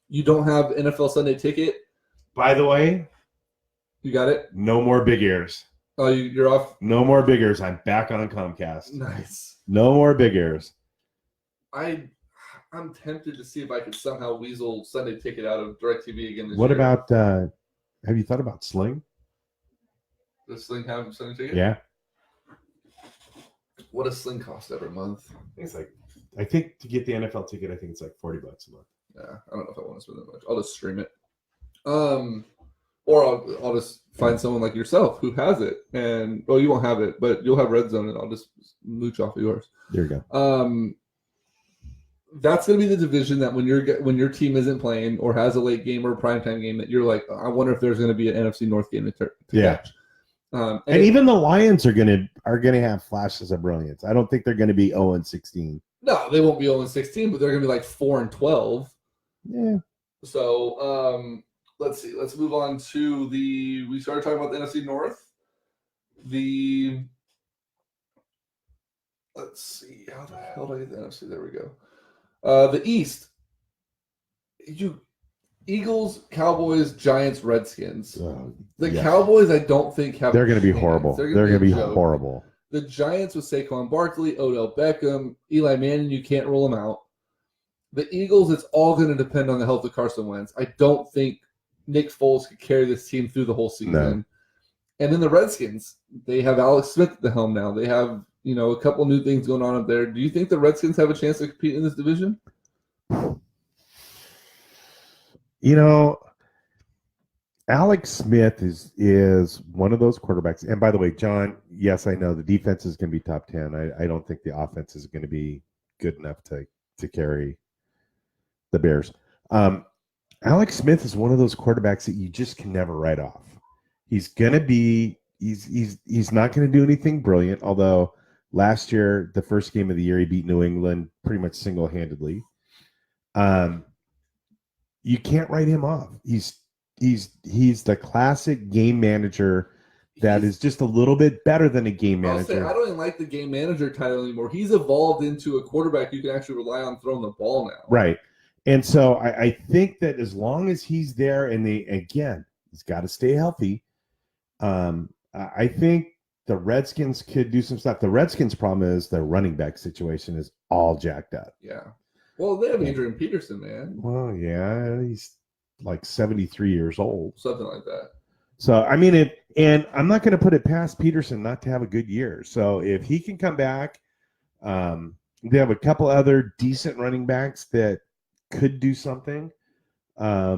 you don't have NFL Sunday ticket, By the way, you got it? no more big ears. Oh, you're off? No more big ears. I'm back on Comcast. Nice. No more big ears. I'm tempted to see if I could somehow weasel Sunday ticket out of DirecTV again this What year. about, have you thought about Sling? Does Sling have Sunday ticket? Yeah. What does Sling cost every month? I think to get the NFL ticket, I think it's like $40 a month. Yeah, I don't know if I want to spend that much. I'll just stream it. Or I'll just find someone like yourself who has it, and you won't have it, but you'll have Red Zone, and I'll just mooch off of yours. There you go. That's going to be the division that when your team isn't playing or has a late game or a primetime game, that you're like, I wonder if there's going to be an NFC North game to catch. And even the Lions are gonna have flashes of brilliance. I don't think they're gonna be 0-16. No, they won't be 0-16, but they're going to be like 4-12. Yeah. So let's see. Let's move on to we started talking about the NFC North. Let's see. How the hell did I get the NFC? There we go. The East. Eagles, Cowboys, Giants, Redskins. The yes. Cowboys, I don't think have. They're going to be chance. horrible. They're going to be horrible. The Giants with Saquon Barkley, Odell Beckham, Eli Manning, you can't roll them out. The Eagles, it's all going to depend on the health of Carson Wentz. I don't think Nick Foles could carry this team through the whole season. No. And then the Redskins, they have Alex Smith at the helm now. They have, a couple new things going on up there. Do you think the Redskins have a chance to compete in this division? Alex Smith is one of those quarterbacks. And by the way, John, yes, I know the defense is going to be top 10. I don't think the offense is going to be good enough to carry the Bears. Alex Smith is one of those quarterbacks that you just can never write off. He's going to be he's not going to do anything brilliant, although last year, the first game of the year, he beat New England pretty much single-handedly. You can't write him off. He's the classic game manager that is just a little bit better than a game manager. I don't even like the game manager title anymore. He's evolved into a quarterback you can actually rely on throwing the ball now. Right. And so I think that as long as he's there, and he's got to stay healthy. I think the Redskins could do some stuff. The Redskins' problem is their running back situation is all jacked up. Yeah. Well, they have Adrian Peterson, man. Well, yeah, he's like 73 years old. Something like that. So, and I'm not going to put it past Peterson not to have a good year. So if he can come back, they have a couple other decent running backs that could do something. I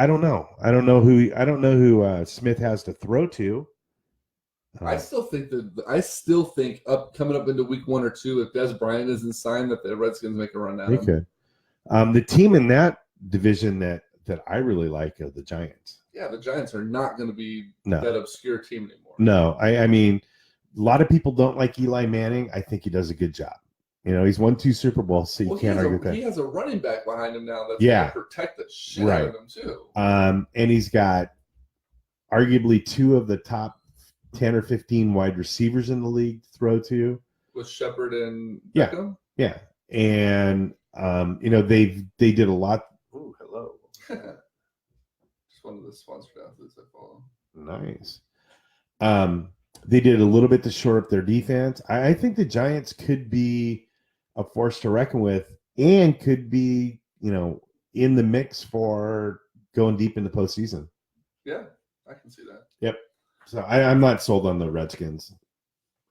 don't know. I don't know who Smith has to throw to. I still think coming up into week 1 or 2, if Des Bryant isn't signed, that the Redskins make a run at They him. could. The team in that division that I really like are the Giants. Yeah, the Giants are not going to be No. that obscure team anymore. No, I mean, a lot of people don't like Eli Manning. I think he does a good job. He's won 2 Super Bowls, so you can't argue with that. He has a running back behind him now that's Yeah. going to protect the shit out of him, too. And he's got arguably 2 of the top 10 or 15 wide receivers in the league to throw to. With Shepard and Yeah. Beckham? Yeah. And, they did a lot. Ooh, hello. Just one of the sponsored athletes I follow. Nice. They did a little bit to shore up their defense. I think the Giants could be a force to reckon with and could be, in the mix for going deep in the postseason. Yeah, I can see that. Yep. So I'm not sold on the Redskins.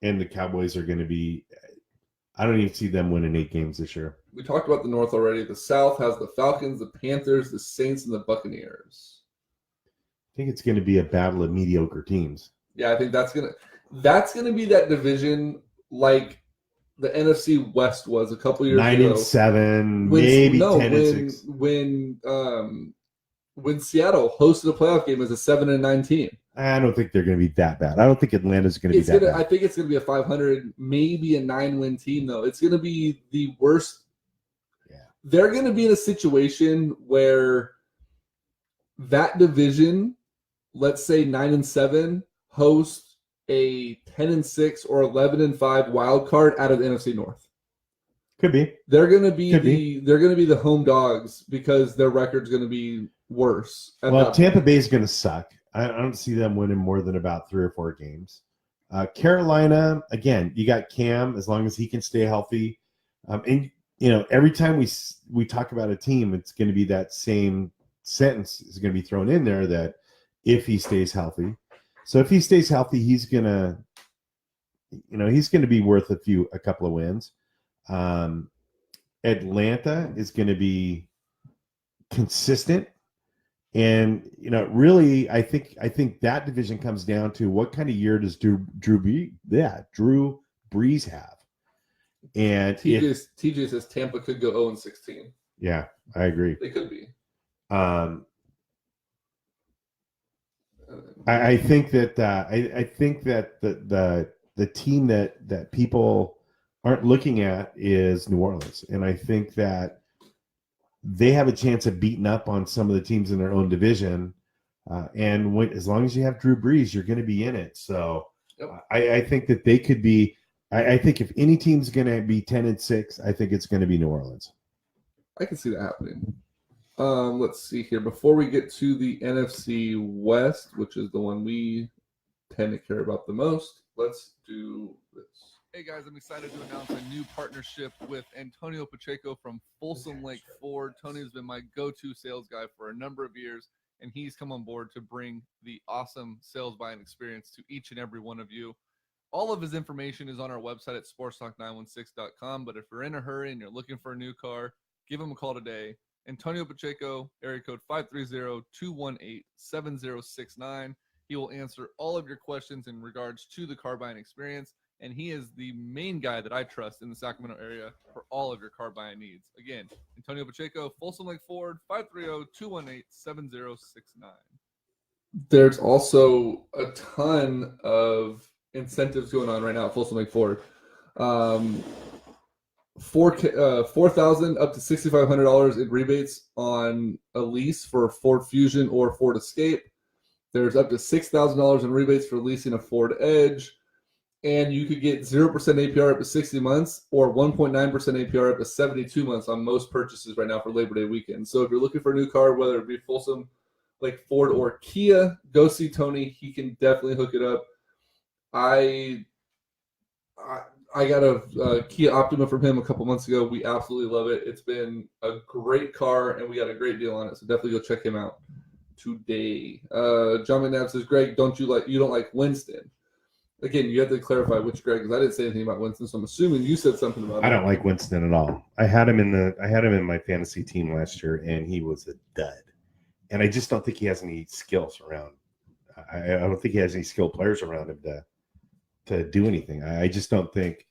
And the Cowboys are going to be – I don't even see them winning 8 games this year. We talked about the North already. The South has the Falcons, the Panthers, the Saints, and the Buccaneers. I think it's going to be a battle of mediocre teams. Yeah, I think that's gonna be that division like the NFC West was a couple years ago. 9-7, maybe 10-6. When Seattle hosted a playoff game as a 7-9 team. I don't think they're going to be that bad. I don't think Atlanta's going to be that bad. I think it's going to be a 500, maybe a 9-win team, though. It's going to be the worst. Yeah. They're going to be in a situation where that division, let's say 9-7, hosts a 10-6 or 11-5 wild card out of the NFC North. Could be. They're going to be the home dogs because their record's going to be worse. Well, Tampa Bay is going to suck. I don't see them winning more than about 3 or 4 games. Carolina, again, you got Cam as long as he can stay healthy. And every time we talk about a team, it's going to be that same sentence is going to be thrown in there that if he stays healthy. So if he stays healthy, he's going to be worth a couple of wins. Atlanta is going to be consistent. And really, I think that division comes down to what kind of year does Drew Brees have? And TJ says Tampa could go 0-16. Yeah, I agree. They could be. I think that the team that people aren't looking at is New Orleans, and I think that they have a chance of beating up on some of the teams in their own division. As long as you have Drew Brees, you're going to be in it. So yep. I think that they could be. I think if any team's going to be 10-6, I think it's going to be New Orleans. I can see that happening. Let's see here. Before we get to the NFC West, which is the one we tend to care about the most, let's do this. Hey guys, I'm excited to announce a new partnership with Antonio Pacheco from Folsom Lake Ford. Tony's been my go-to sales guy for a number of years, and he's come on board to bring the awesome sales buying experience to each and every one of you. All of his information is on our website at sportstalk916.com, but if you're in a hurry and you're looking for a new car, give him a call today. Antonio Pacheco, area code 530-218-7069. He will answer all of your questions in regards to the car buying experience, and he is the main guy that I trust in the Sacramento area for all of your car buying needs. Again, Antonio Pacheco, Folsom Lake Ford, 530-218-7069. There's also a ton of incentives going on right now at Folsom Lake Ford. $4,000 up to $6,500 in rebates on a lease for a Ford Fusion or Ford Escape. There's up to $6,000 in rebates for leasing a Ford Edge. And you could get 0% APR up to 60 months or 1.9% APR up to 72 months on most purchases right now for Labor Day weekend. So if you're looking for a new car, whether it be Folsom Lake Ford or Kia, go see Tony. He can definitely hook it up. I got a Kia Optima from him a couple months ago. We absolutely love it. It's been a great car, and we got a great deal on it. So definitely go check him out today. John McNabb says, Greg, you don't like Winston? Again, you have to clarify which Greg, because I didn't say anything about Winston, so I'm assuming you said something about him. I don't like Winston at all. I had him in my fantasy team last year, and he was a dud. And I just don't think he has any skills around. I don't think he has any skilled players around him to do anything. I just don't think.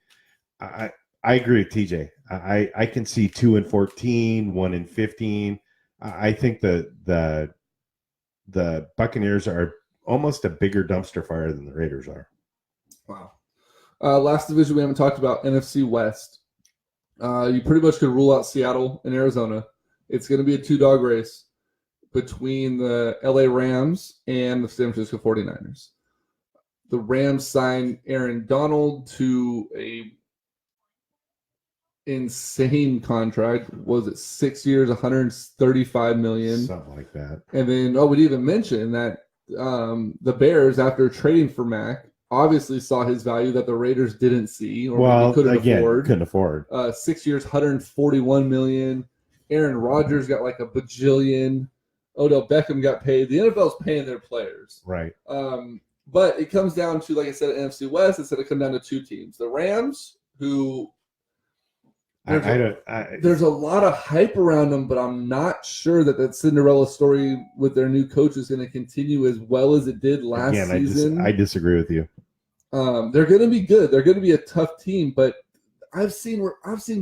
I agree with TJ. I can see 2-14, 1-15. I think the Buccaneers are almost a bigger dumpster fire than the Raiders are. Wow. Last division we haven't talked about, NFC West. You pretty much could rule out Seattle and Arizona. It's going to be a 2-dog race between the LA Rams and the San Francisco 49ers. The Rams signed Aaron Donald to a insane contract. Was it 6 years, $135 million? Something like that. And then, we didn't even mention that the Bears, after trading for Mac, obviously saw his value that the Raiders didn't see or couldn't afford. 6 years, $141 million. Aaron Rodgers got like a bajillion. Odell Beckham got paid. The NFL's paying their players. Right. But it comes down to, like I said, NFC West. It's going to come down to 2 teams. The Rams, who there's a lot of hype around them, but I'm not sure that Cinderella story with their new coach is going to continue as well as it did last season. I disagree with you. They're going to be good. They're going to be a tough team, but I've seen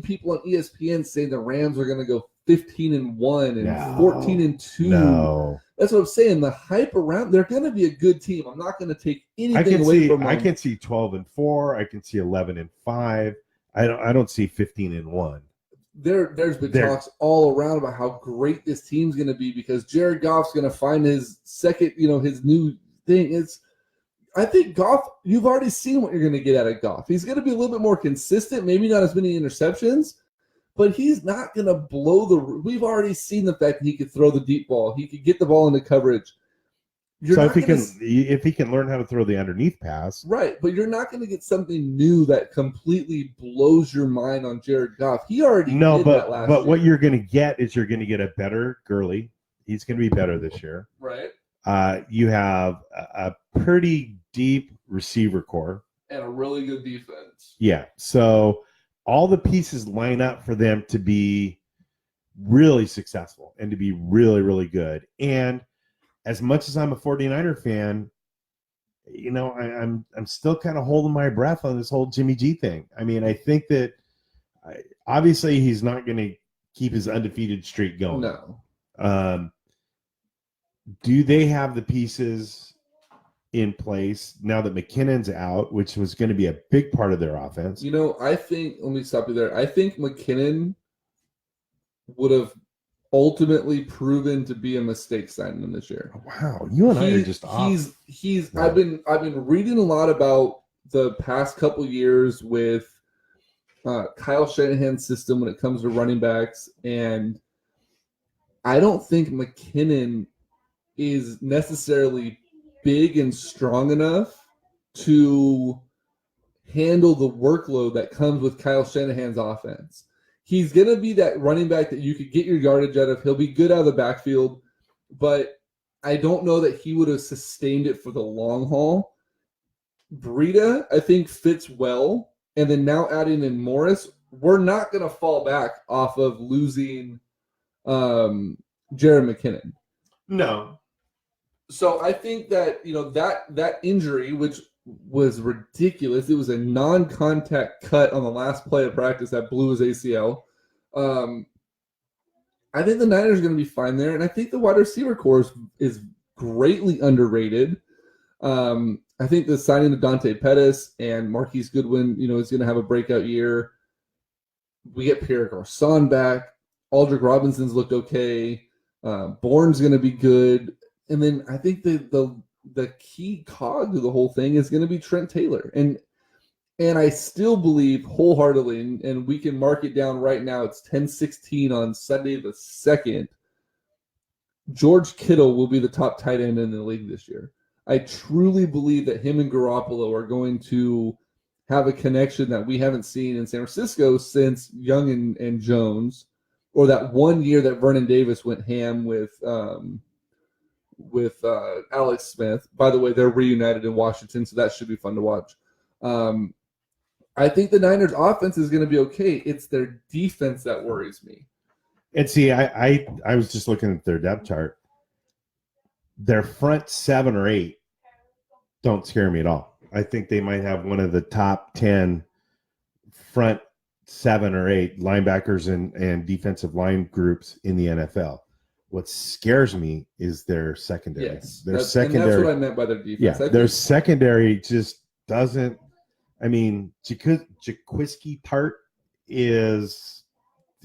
people on ESPN saying the Rams are going to go 15-1 and 14-2. No. That's what I'm saying. The hype around, they're going to be a good team. I'm not going to take anything away from them. I can see 12-4. I can see 11-5. I don't see 15-1. There's been talks all around about how great this team's going to be because Jared Goff's going to find his second, his new thing. I think Goff, you've already seen what you're going to get out of Goff. He's going to be a little bit more consistent, maybe not as many interceptions, but he's not going to blow the – we've already seen the fact that he could throw the deep ball. He could get the ball into coverage. So if he can learn how to throw the underneath pass. Right, but you're not going to get something new that completely blows your mind on Jared Goff. He already did that last year. But what you're going to get is you're going to get a better Gurley. He's going to be better this year. Right. You have a pretty deep receiver core. And a really good defense. Yeah, so – all the pieces line up for them to be really successful and to be really, really good. And as much as I'm a 49er fan, I'm still kind of holding my breath on this whole Jimmy G thing. I mean, I think that obviously he's not going to keep his undefeated streak going. No. Do they have the pieces in place now that McKinnon's out, which was going to be a big part of their offense? I think, let me stop you there. I think McKinnon would have ultimately proven to be a mistake signing him this year. Wow, you and I are just off. Wow. I've been reading a lot about the past couple years with Kyle Shanahan's system when it comes to running backs, and I don't think McKinnon is necessarily big and strong enough to handle the workload that comes with Kyle Shanahan's offense. He's going to be that running back that you could get your yardage out of. He'll be good out of the backfield, but I don't know that he would have sustained it for the long haul. Breida, I think, fits well. And then now adding in Morris, we're not going to fall back off of losing Jared McKinnon. No. So I think that, that injury, which was ridiculous, it was a non-contact cut on the last play of practice that blew his ACL. I think the Niners are going to be fine there, and I think the wide receiver core is greatly underrated. I think the signing of Dante Pettis and Marquise Goodwin, is going to have a breakout year. We get Pierre Garçon back. Aldrick Robinson's looked okay. Bourne's going to be good. And then I think the key cog to the whole thing is going to be Trent Taylor. And I still believe wholeheartedly, and we can mark it down right now, it's 10-16 on Sunday the 2nd, George Kittle will be the top tight end in the league this year. I truly believe that him and Garoppolo are going to have a connection that we haven't seen in San Francisco since Young and Jones, or that one year that Vernon Davis went ham with Alex Smith. By the way, they're reunited in Washington, so that should be fun to watch. I think the Niners' offense is going to be okay. It's their defense that worries me. And see, I was just looking at their depth chart. Their front 7 or 8 don't scare me at all. I think they might have one of the top 10 front 7 or 8 linebackers and defensive line groups in the NFL. What scares me is their secondary. Yes, their secondary. And that's what I meant by their defense. Yeah, their secondary just doesn't. I mean, Jaquiski Tart is,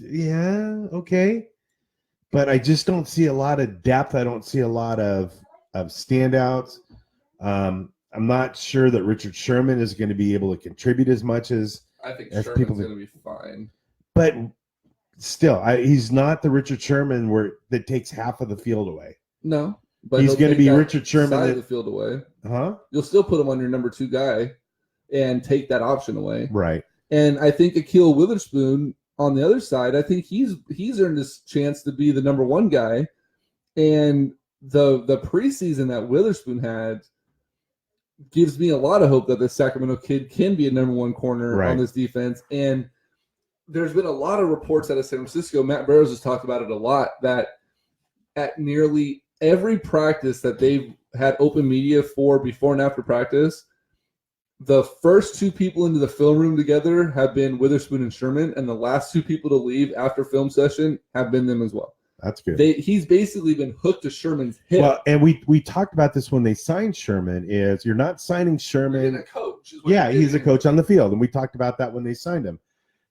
okay, but I just don't see a lot of depth. I don't see a lot of standouts. I'm not sure that Richard Sherman is going to be able to contribute as much as I think Sherman's going to be fine. But still, he's not the Richard Sherman that takes half of the field away. No, but he's going to be Richard Sherman side of the field away. Huh? You'll still put him on your number 2 guy and take that option away. Right. And I think Ahkello Witherspoon on the other side, I think he's earned his chance to be the number 1 guy. And the preseason that Witherspoon had gives me a lot of hope that the Sacramento kid can be a number 1 corner on this defense. And there's been a lot of reports out of San Francisco. Matt Barrows has talked about it a lot, that at nearly every practice that they've had open media for before and after practice, the first 2 people into the film room together have been Witherspoon and Sherman, and the last 2 people to leave after film session have been them as well. That's good. He's basically been hooked to Sherman's hip. Well, and we talked about this when they signed Sherman. Is you're not signing You're Sherman. getting a coach. is what Yeah, you're he's a getting. coach on the field, and we talked about that when they signed him.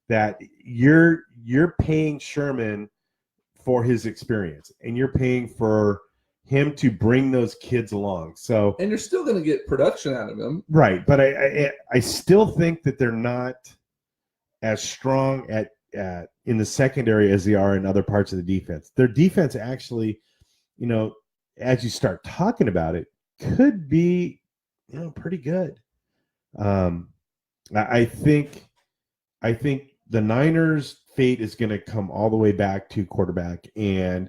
That you're paying Sherman for his experience, and you're paying for him to bring those kids along. So And you're still going to get production out of him. right, but I still think that they're not as strong at in the secondary as they are in other parts of the defense. Their defense actually, as you start talking about it, could be pretty good. I think the Niners' fate is going to come all the way back to quarterback and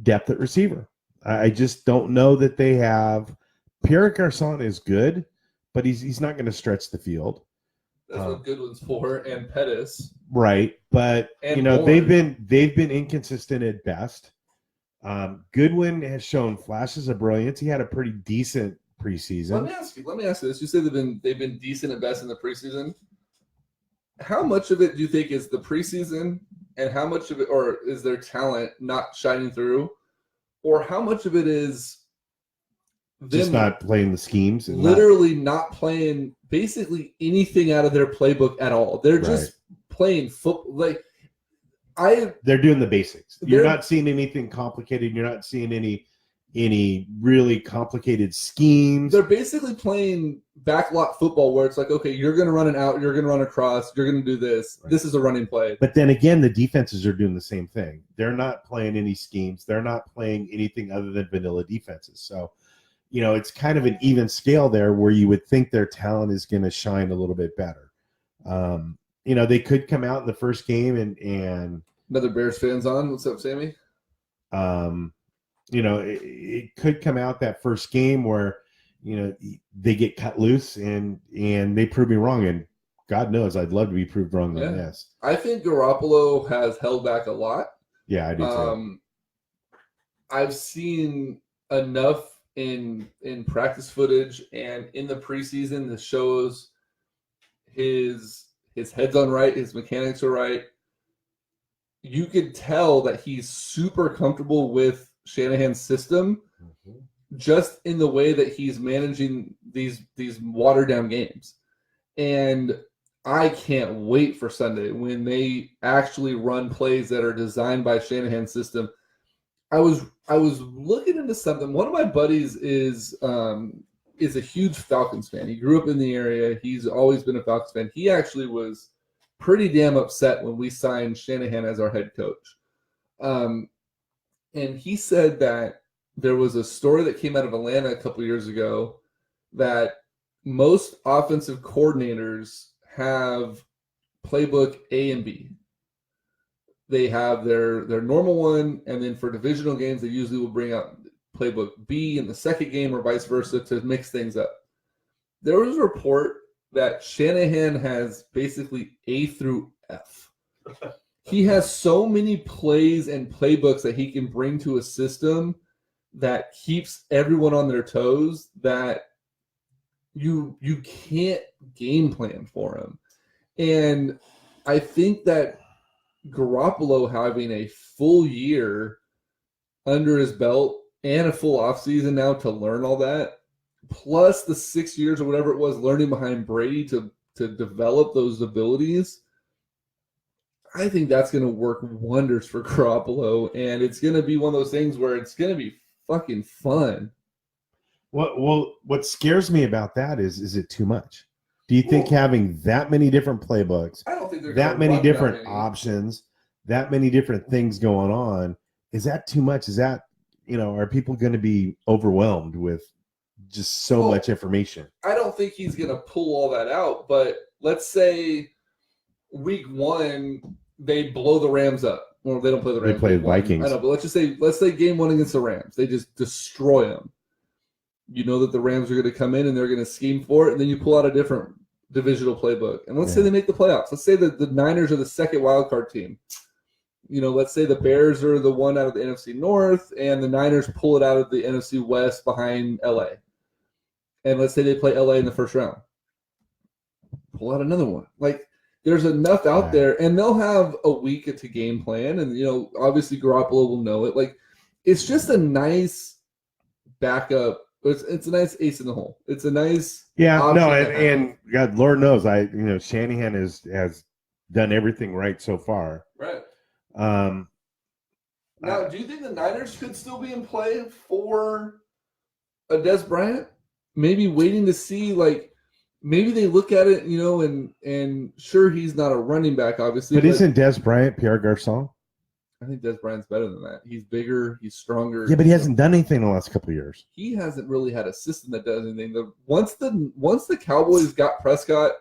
depth at receiver. I just don't know that they have. Pierre Garçon is good, but he's not going to stretch the field. That's what Goodwin's for, and Pettis. Right, but And they've Bourne. been inconsistent at best. Goodwin has shown flashes of brilliance. He had a pretty decent preseason. Let me ask you this. You say they've been decent at best in the preseason. How much of it do you think is the preseason, and how much of it, or is their talent not shining through, or how much of it is Just them not playing the schemes. And literally not playing basically anything out of their playbook at all? They're just playing football. Like they're doing the basics. You're They're- not seeing anything complicated. You're not seeing any really complicated schemes. They're basically playing backlot football where it's like, okay, you're going to run an out, you're going to run across, you're going to do this. Right. This is a running play. But then again, the defenses are doing the same thing. They're not playing any schemes. They're not playing anything other than vanilla defenses. So, it's kind of an even scale there where you would think their talent is going to shine a little bit better. They could come out in the first game and Another Bears fans on. What's up, Sammy? it could come out that first game where, they get cut loose and they prove me wrong. And God knows I'd love to be proved wrong on this. I think Garoppolo has held back a lot. Yeah, I do too. I've seen enough in practice footage and in the preseason that shows his head's on right, his mechanics are right. You could tell that he's super comfortable with Shanahan's system, just in the way that he's managing these watered down games. And I can't wait for Sunday when they actually run plays that are designed by Shanahan's system. I was looking into something. One of my buddies is a huge Falcons fan. He grew up in the area. He's always been a Falcons fan. He actually was pretty damn upset when we signed Shanahan as our head coach. And he said that there was a story that came out of Atlanta a couple years ago that most offensive coordinators have playbook A and B. They have their normal one, and then for divisional games, they usually will bring out playbook B in the second game or vice versa to mix things up. There was a report that Shanahan has basically A through F. He has so many plays and playbooks that he can bring to a system that keeps everyone on their toes that you can't game plan for him. And I think that Garoppolo having a full year under his belt and a full offseason now to learn all that, plus the 6 years or whatever it was learning behind Brady to develop those abilities, I think that's going to work wonders for Garoppolo, and it's going to be one of those things where it's going to be fucking fun. What scares me about that is it too much? Do you think having that many different playbooks, I don't think they're that gonna many run different many. options, that many different things going on, is that too much? Is that, are people going to be overwhelmed with just so much information? I don't think he's going to pull all that out, but let's say week 1 they blow the Rams up. Well, they don't play the Rams. They play week the 1. Vikings. I know, but let's say game 1 against the Rams. They just destroy them. You know that the Rams are going to come in and they're going to scheme for it, and then you pull out a different divisional playbook. And let's say they make the playoffs. Let's say that the Niners are the second wildcard team. Let's say the Bears are the one out of the NFC North, and the Niners pull it out of the NFC West behind LA. And let's say they play LA in the first round. Pull out another one. Like, there's enough out Right. there, and they'll have a week to game plan, and obviously Garoppolo will know it. Like, it's just a nice backup. It's a nice ace in the hole. It's a nice option no, to have. and God, Lord knows, Shanahan has done everything right so far. Right. Um, Now, do you think the Niners could still be in play for a Dez Bryant? Maybe waiting to see, like, maybe they look at it, and sure, he's not a running back, obviously. but isn't Des Bryant Pierre Garçon? I think Dez Bryant's better than that. He's bigger, he's stronger. Yeah, but he hasn't done anything in the last couple of years. He hasn't really had a system that does anything. Once the Cowboys got Prescott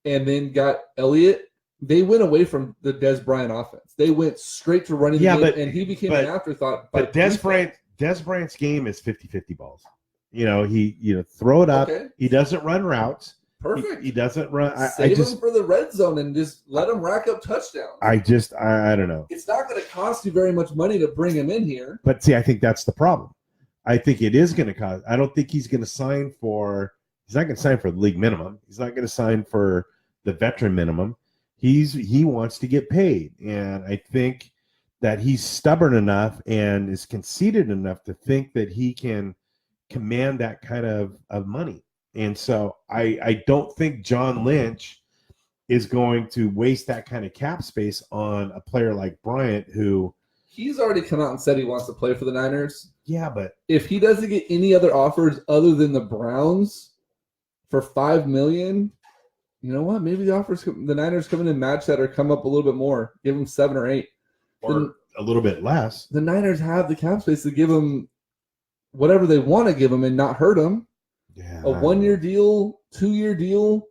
and then got Elliott, they went away from the Dez Bryant offense. They went straight to running the game, and he became an afterthought. But Des Bryant's game is 50-50 balls. He throw it up. Okay. He doesn't run routes. Perfect. He doesn't run. Save him for the red zone and just let him rack up touchdowns. I don't know. It's not going to cost you very much money to bring him in here. But see, I think that's the problem. I think it is going to cost. I don't think he's going to sign for. He's not going to sign for the league minimum. He's not going to sign for the veteran minimum. He wants to get paid, and I think that he's stubborn enough and is conceited enough to think that he can command that kind of money. And so I don't think John Lynch is going to waste that kind of cap space on a player like Bryant, who he's already come out and said he wants to play for the Niners. Yeah, but if he doesn't get any other offers other than the Browns for $5 million, you know what? Maybe the Niners come in and match that or come up a little bit more. Give him 7 or 8. Or a little bit less. The Niners have the cap space to give him whatever they want to give him and not hurt him. Yeah. A 1-year deal, 2-year deal.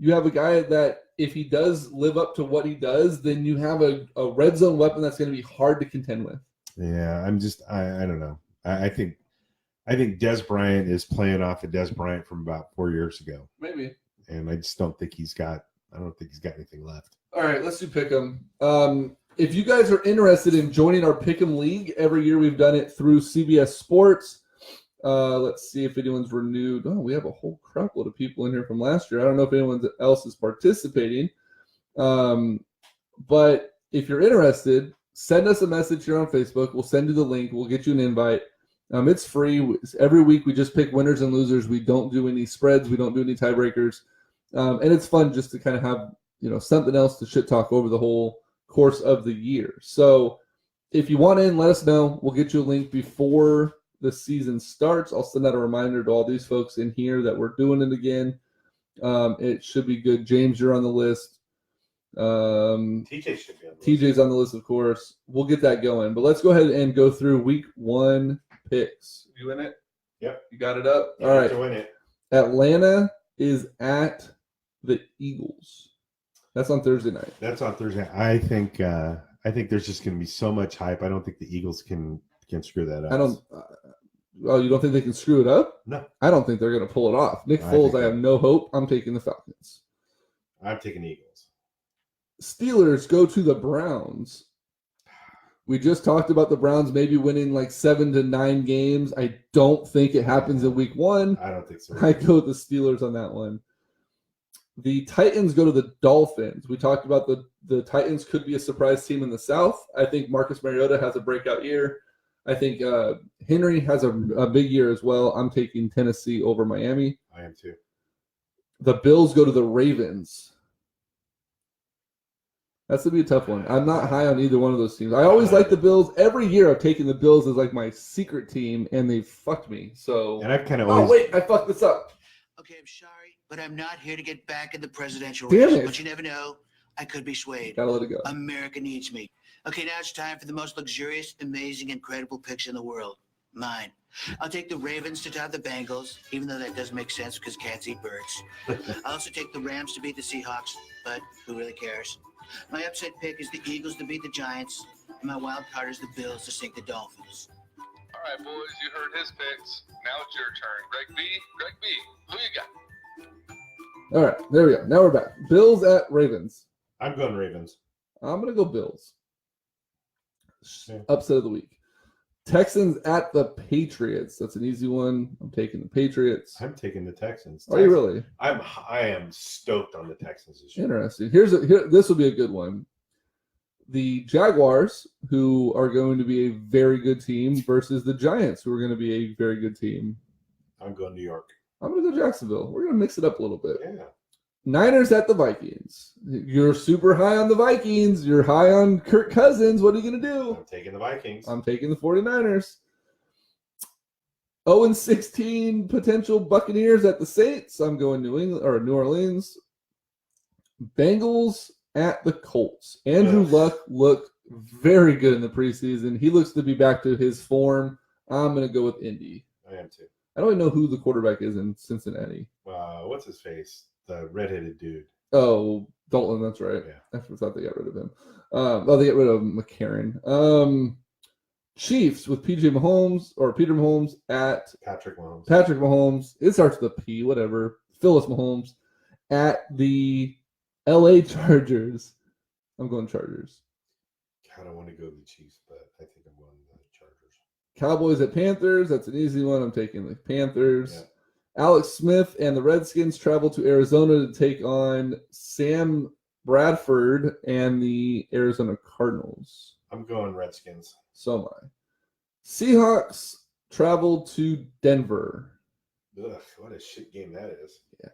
You have a guy that if he does live up to what he does, then you have a red zone weapon that's going to be hard to contend with. Yeah, I don't know. I think Des Bryant is playing off of Des Bryant from about 4 years ago. Maybe. And I just don't think he's got anything left. All right, let's do Pick'em. If you guys are interested in joining our Pick'em League, every year we've done it through CBS Sports. Let's see if anyone's renewed. Oh, we have a whole crap load of people in here from last year. I don't know if anyone else is participating. But if you're interested, send us a message here on Facebook. We'll send you the link. We'll get you an invite. It's free. Every week we just pick winners and losers. We don't do any spreads. We don't do any tiebreakers. And it's fun just to kind of have, something else to shit talk over the whole course of the year. So if you want in, let us know. We'll get you a link before the season starts. I'll send out a reminder to all these folks in here that we're doing it again. It should be good. James, you're on the list. TJ should be on the list. TJ's on the list, of course. We'll get that going. But let's go ahead and go through week 1 picks. You in it? Yep. You got it up? Yeah, all right. to win it. Atlanta is at the Eagles. That's on Thursday night. That's on Thursday. I think there's just going to be so much hype. I don't think the Eagles can screw that up. I don't. You don't think they can screw it up? No. I don't think they're going to pull it off. Nick Foles, I have no hope. I'm taking the Falcons. I'm taking Eagles. Steelers go to the Browns. We just talked about the Browns maybe winning like 7 to 9 games. I don't think it happens in week 1. I don't think so. I go with the Steelers on that one. The Titans go to the Dolphins. We talked about the Titans could be a surprise team in the South. I think Marcus Mariota has a breakout year. I think Henry has a big year as well. I'm taking Tennessee over Miami. I am too. The Bills go to the Ravens. That's going to be a tough one. I'm not high on either one of those teams. I always like the Bills. Every year I've taken the Bills as like my secret team, and they fucked me. So. And I've kind of Oh, wait. I fucked this up. Okay, I'm sorry, but I'm not here to get back in the presidential Damn race. it. But you never know. I could be swayed. Gotta let it go. America needs me. Okay, now it's time for the most luxurious, amazing, incredible picks in the world. Mine. I'll take the Ravens to top the Bengals, even though that doesn't make sense because cats eat birds. I'll also take the Rams to beat the Seahawks, but who really cares? My upset pick is the Eagles to beat the Giants, and my wild card is the Bills to sink the Dolphins. All right, boys, you heard his picks. Now it's your turn. Greg B, who you got? All right, there we go. Now we're back. Bills at Ravens. I'm going Ravens. I'm going to go Bills. Yeah. Upset of the week. Texans at the Patriots. That's an easy one. I'm taking the Patriots. I'm taking the Texans. Are you really? I am stoked on the Texans this year. Interesting. This will be a good one. The Jaguars, who are going to be a very good team, versus the Giants, who are going to be a very good team. I'm going New York. I'm going to go Jacksonville. We're going to mix it up a little bit. Yeah. Niners at the Vikings. You're super high on the Vikings. You're high on Kirk Cousins. What are you going to do? I'm taking the Vikings. I'm taking the 49ers. 0-16 potential Buccaneers at the Saints. I'm going New Orleans. Bengals at the Colts. Andrew Luck looked very good in the preseason. He looks to be back to his form. I'm going to go with Indy. I am too. I don't even know who the quarterback is in Cincinnati. What's his face? The redheaded dude. Oh, Dalton, that's right. Yeah. I thought they got rid of him. They got rid of McCarron. Chiefs with Peter Mahomes at Patrick Mahomes. Patrick Mahomes. It starts with a P, whatever. Phyllis Mahomes at the LA Chargers. I'm going Chargers. God, I want to go to the Chiefs, but I think I'm going to the Chargers. Cowboys at Panthers. That's an easy one. I'm taking the Panthers. Yeah. Alex Smith and the Redskins travel to Arizona to take on Sam Bradford and the Arizona Cardinals. I'm going Redskins. So am I. Seahawks travel to Denver. Ugh, what a shit game that is. Yeah.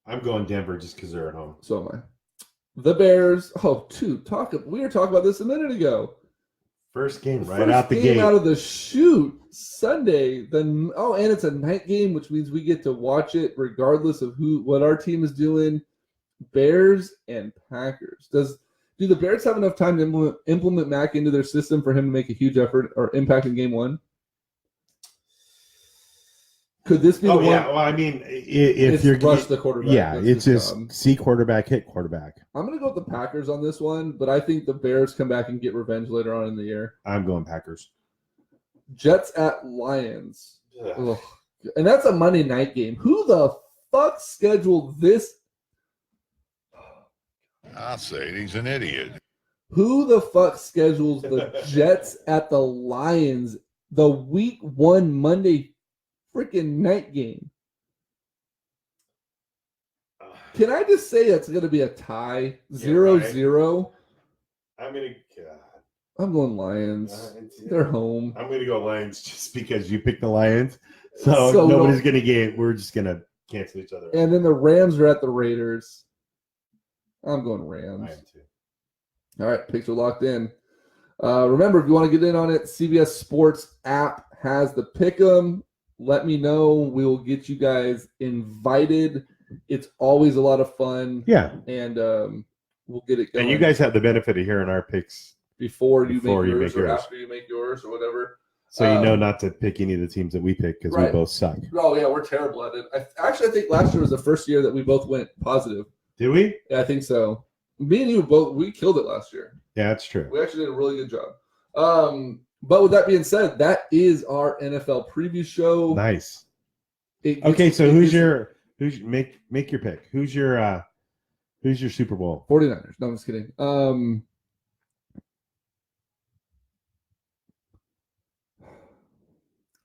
I'm going Denver just because they're at home. So am I. The Bears. We were talking about this a minute ago. First game right First out the game gate. out of the chute Sunday. And it's a night game, which means we get to watch it regardless of what our team is doing. Bears and Packers. Do the Bears have enough time to implement Mac into their system for him to make a huge effort or impact in game one? Could this be the one? Yeah. Well, I mean, if It's you're rush the quarterback. yeah, That's it's his just job. see quarterback, hit quarterback. I'm going to go with the Packers on this one, but I think the Bears come back and get revenge later on in the year. I'm going Packers. Jets at Lions. Ugh. Ugh. And that's a Monday night game. Who the fuck scheduled this? I say he's an idiot. Who the fuck schedules the Jets at the Lions, the week 1 Monday freaking night game? Can I just say that's going to be a tie? 0-0? I'm gonna. I'm going Lions. They're home. I'm gonna go Lions just because you picked the Lions. So nobody's gonna get. We're just gonna cancel each other out. And then the Rams are at the Raiders. I'm going I Rams. am too. All right, picks are locked in. Remember, if you want to get in on it, CBS Sports app has the pick'em. Let me know. We will get you guys invited. It's always a lot of fun. Yeah, And we'll get it going. and you guys have the benefit of hearing our picks, before you before make you yours make or yours. after you make yours or whatever. so you know not to pick any of the teams that we pick because we Right. both suck. Oh yeah, we're terrible at it. I think last year was the first year that we both went positive. Did we? Yeah, I think so. Me and you we killed it last year. Yeah, that's true. We actually did a really good job. But with that being said, that is our NFL preview show. Nice. Okay, So who's make your pick? Who's your Super Bowl? 49ers? No, I'm just kidding.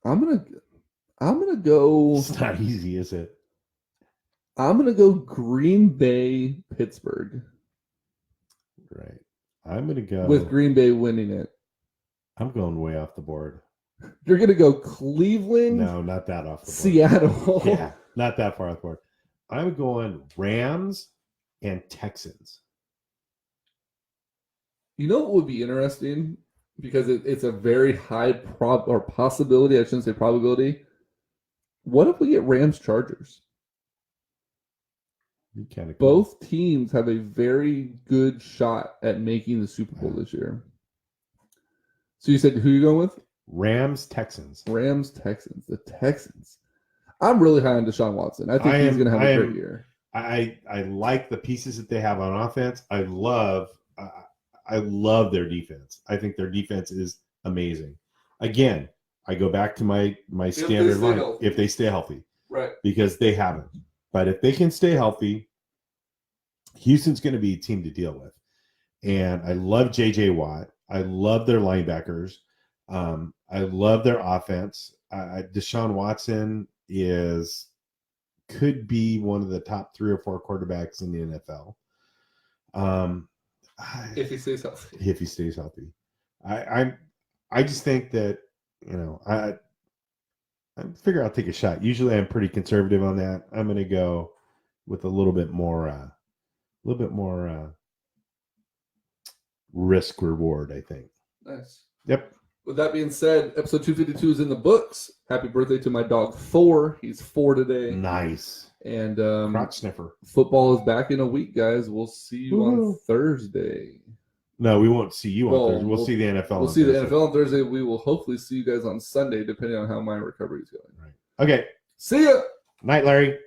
I'm gonna go. It's not easy, is it? I'm gonna go Green Bay, Pittsburgh, Right. I'm gonna go with Green Bay winning it. I'm going way off the board. You're gonna go Cleveland, No, not that off the board. Seattle. Yeah, not that far off the board. I'm going Rams and Texans. You know what would be interesting, because it's a very high possibility. I shouldn't say probability. What if we get Rams Chargers? Kind of Both teams have a very good shot at making the Super Bowl this year. So you said who you going with? Rams Texans. Rams Texans. The Texans. I'm really high on Deshaun Watson. I think he's going to have a great year. I like the pieces that they have on offense. I love their defense. I think their defense is amazing. Again, I go back to my standard stay line. healthy. If they stay healthy, Right. because they haven't. But if they can stay healthy, Houston's going to be a team to deal with. And I love J.J. Watt. I love their linebackers. I love their offense. Deshaun Watson could be one of the top 3 or 4 quarterbacks in the NFL. If he stays healthy. If he stays healthy. I just think that, I figure I'll take a shot. Usually I'm pretty conservative on that. I'm going to go with a little bit more risk reward, I think. Nice. Yep. With that being said, episode 252 is in the books. Happy birthday to my dog Thor. He's 4 today. Nice. And Crotch sniffer. football is back in a week, guys. We'll see you on Thursday. No, we won't see you Well, on Thursday. We'll see the NFL. We'll see the NFL on Thursday. We will hopefully see you guys on Sunday, depending on how my recovery is going. Right. Okay. See ya. Night, Larry.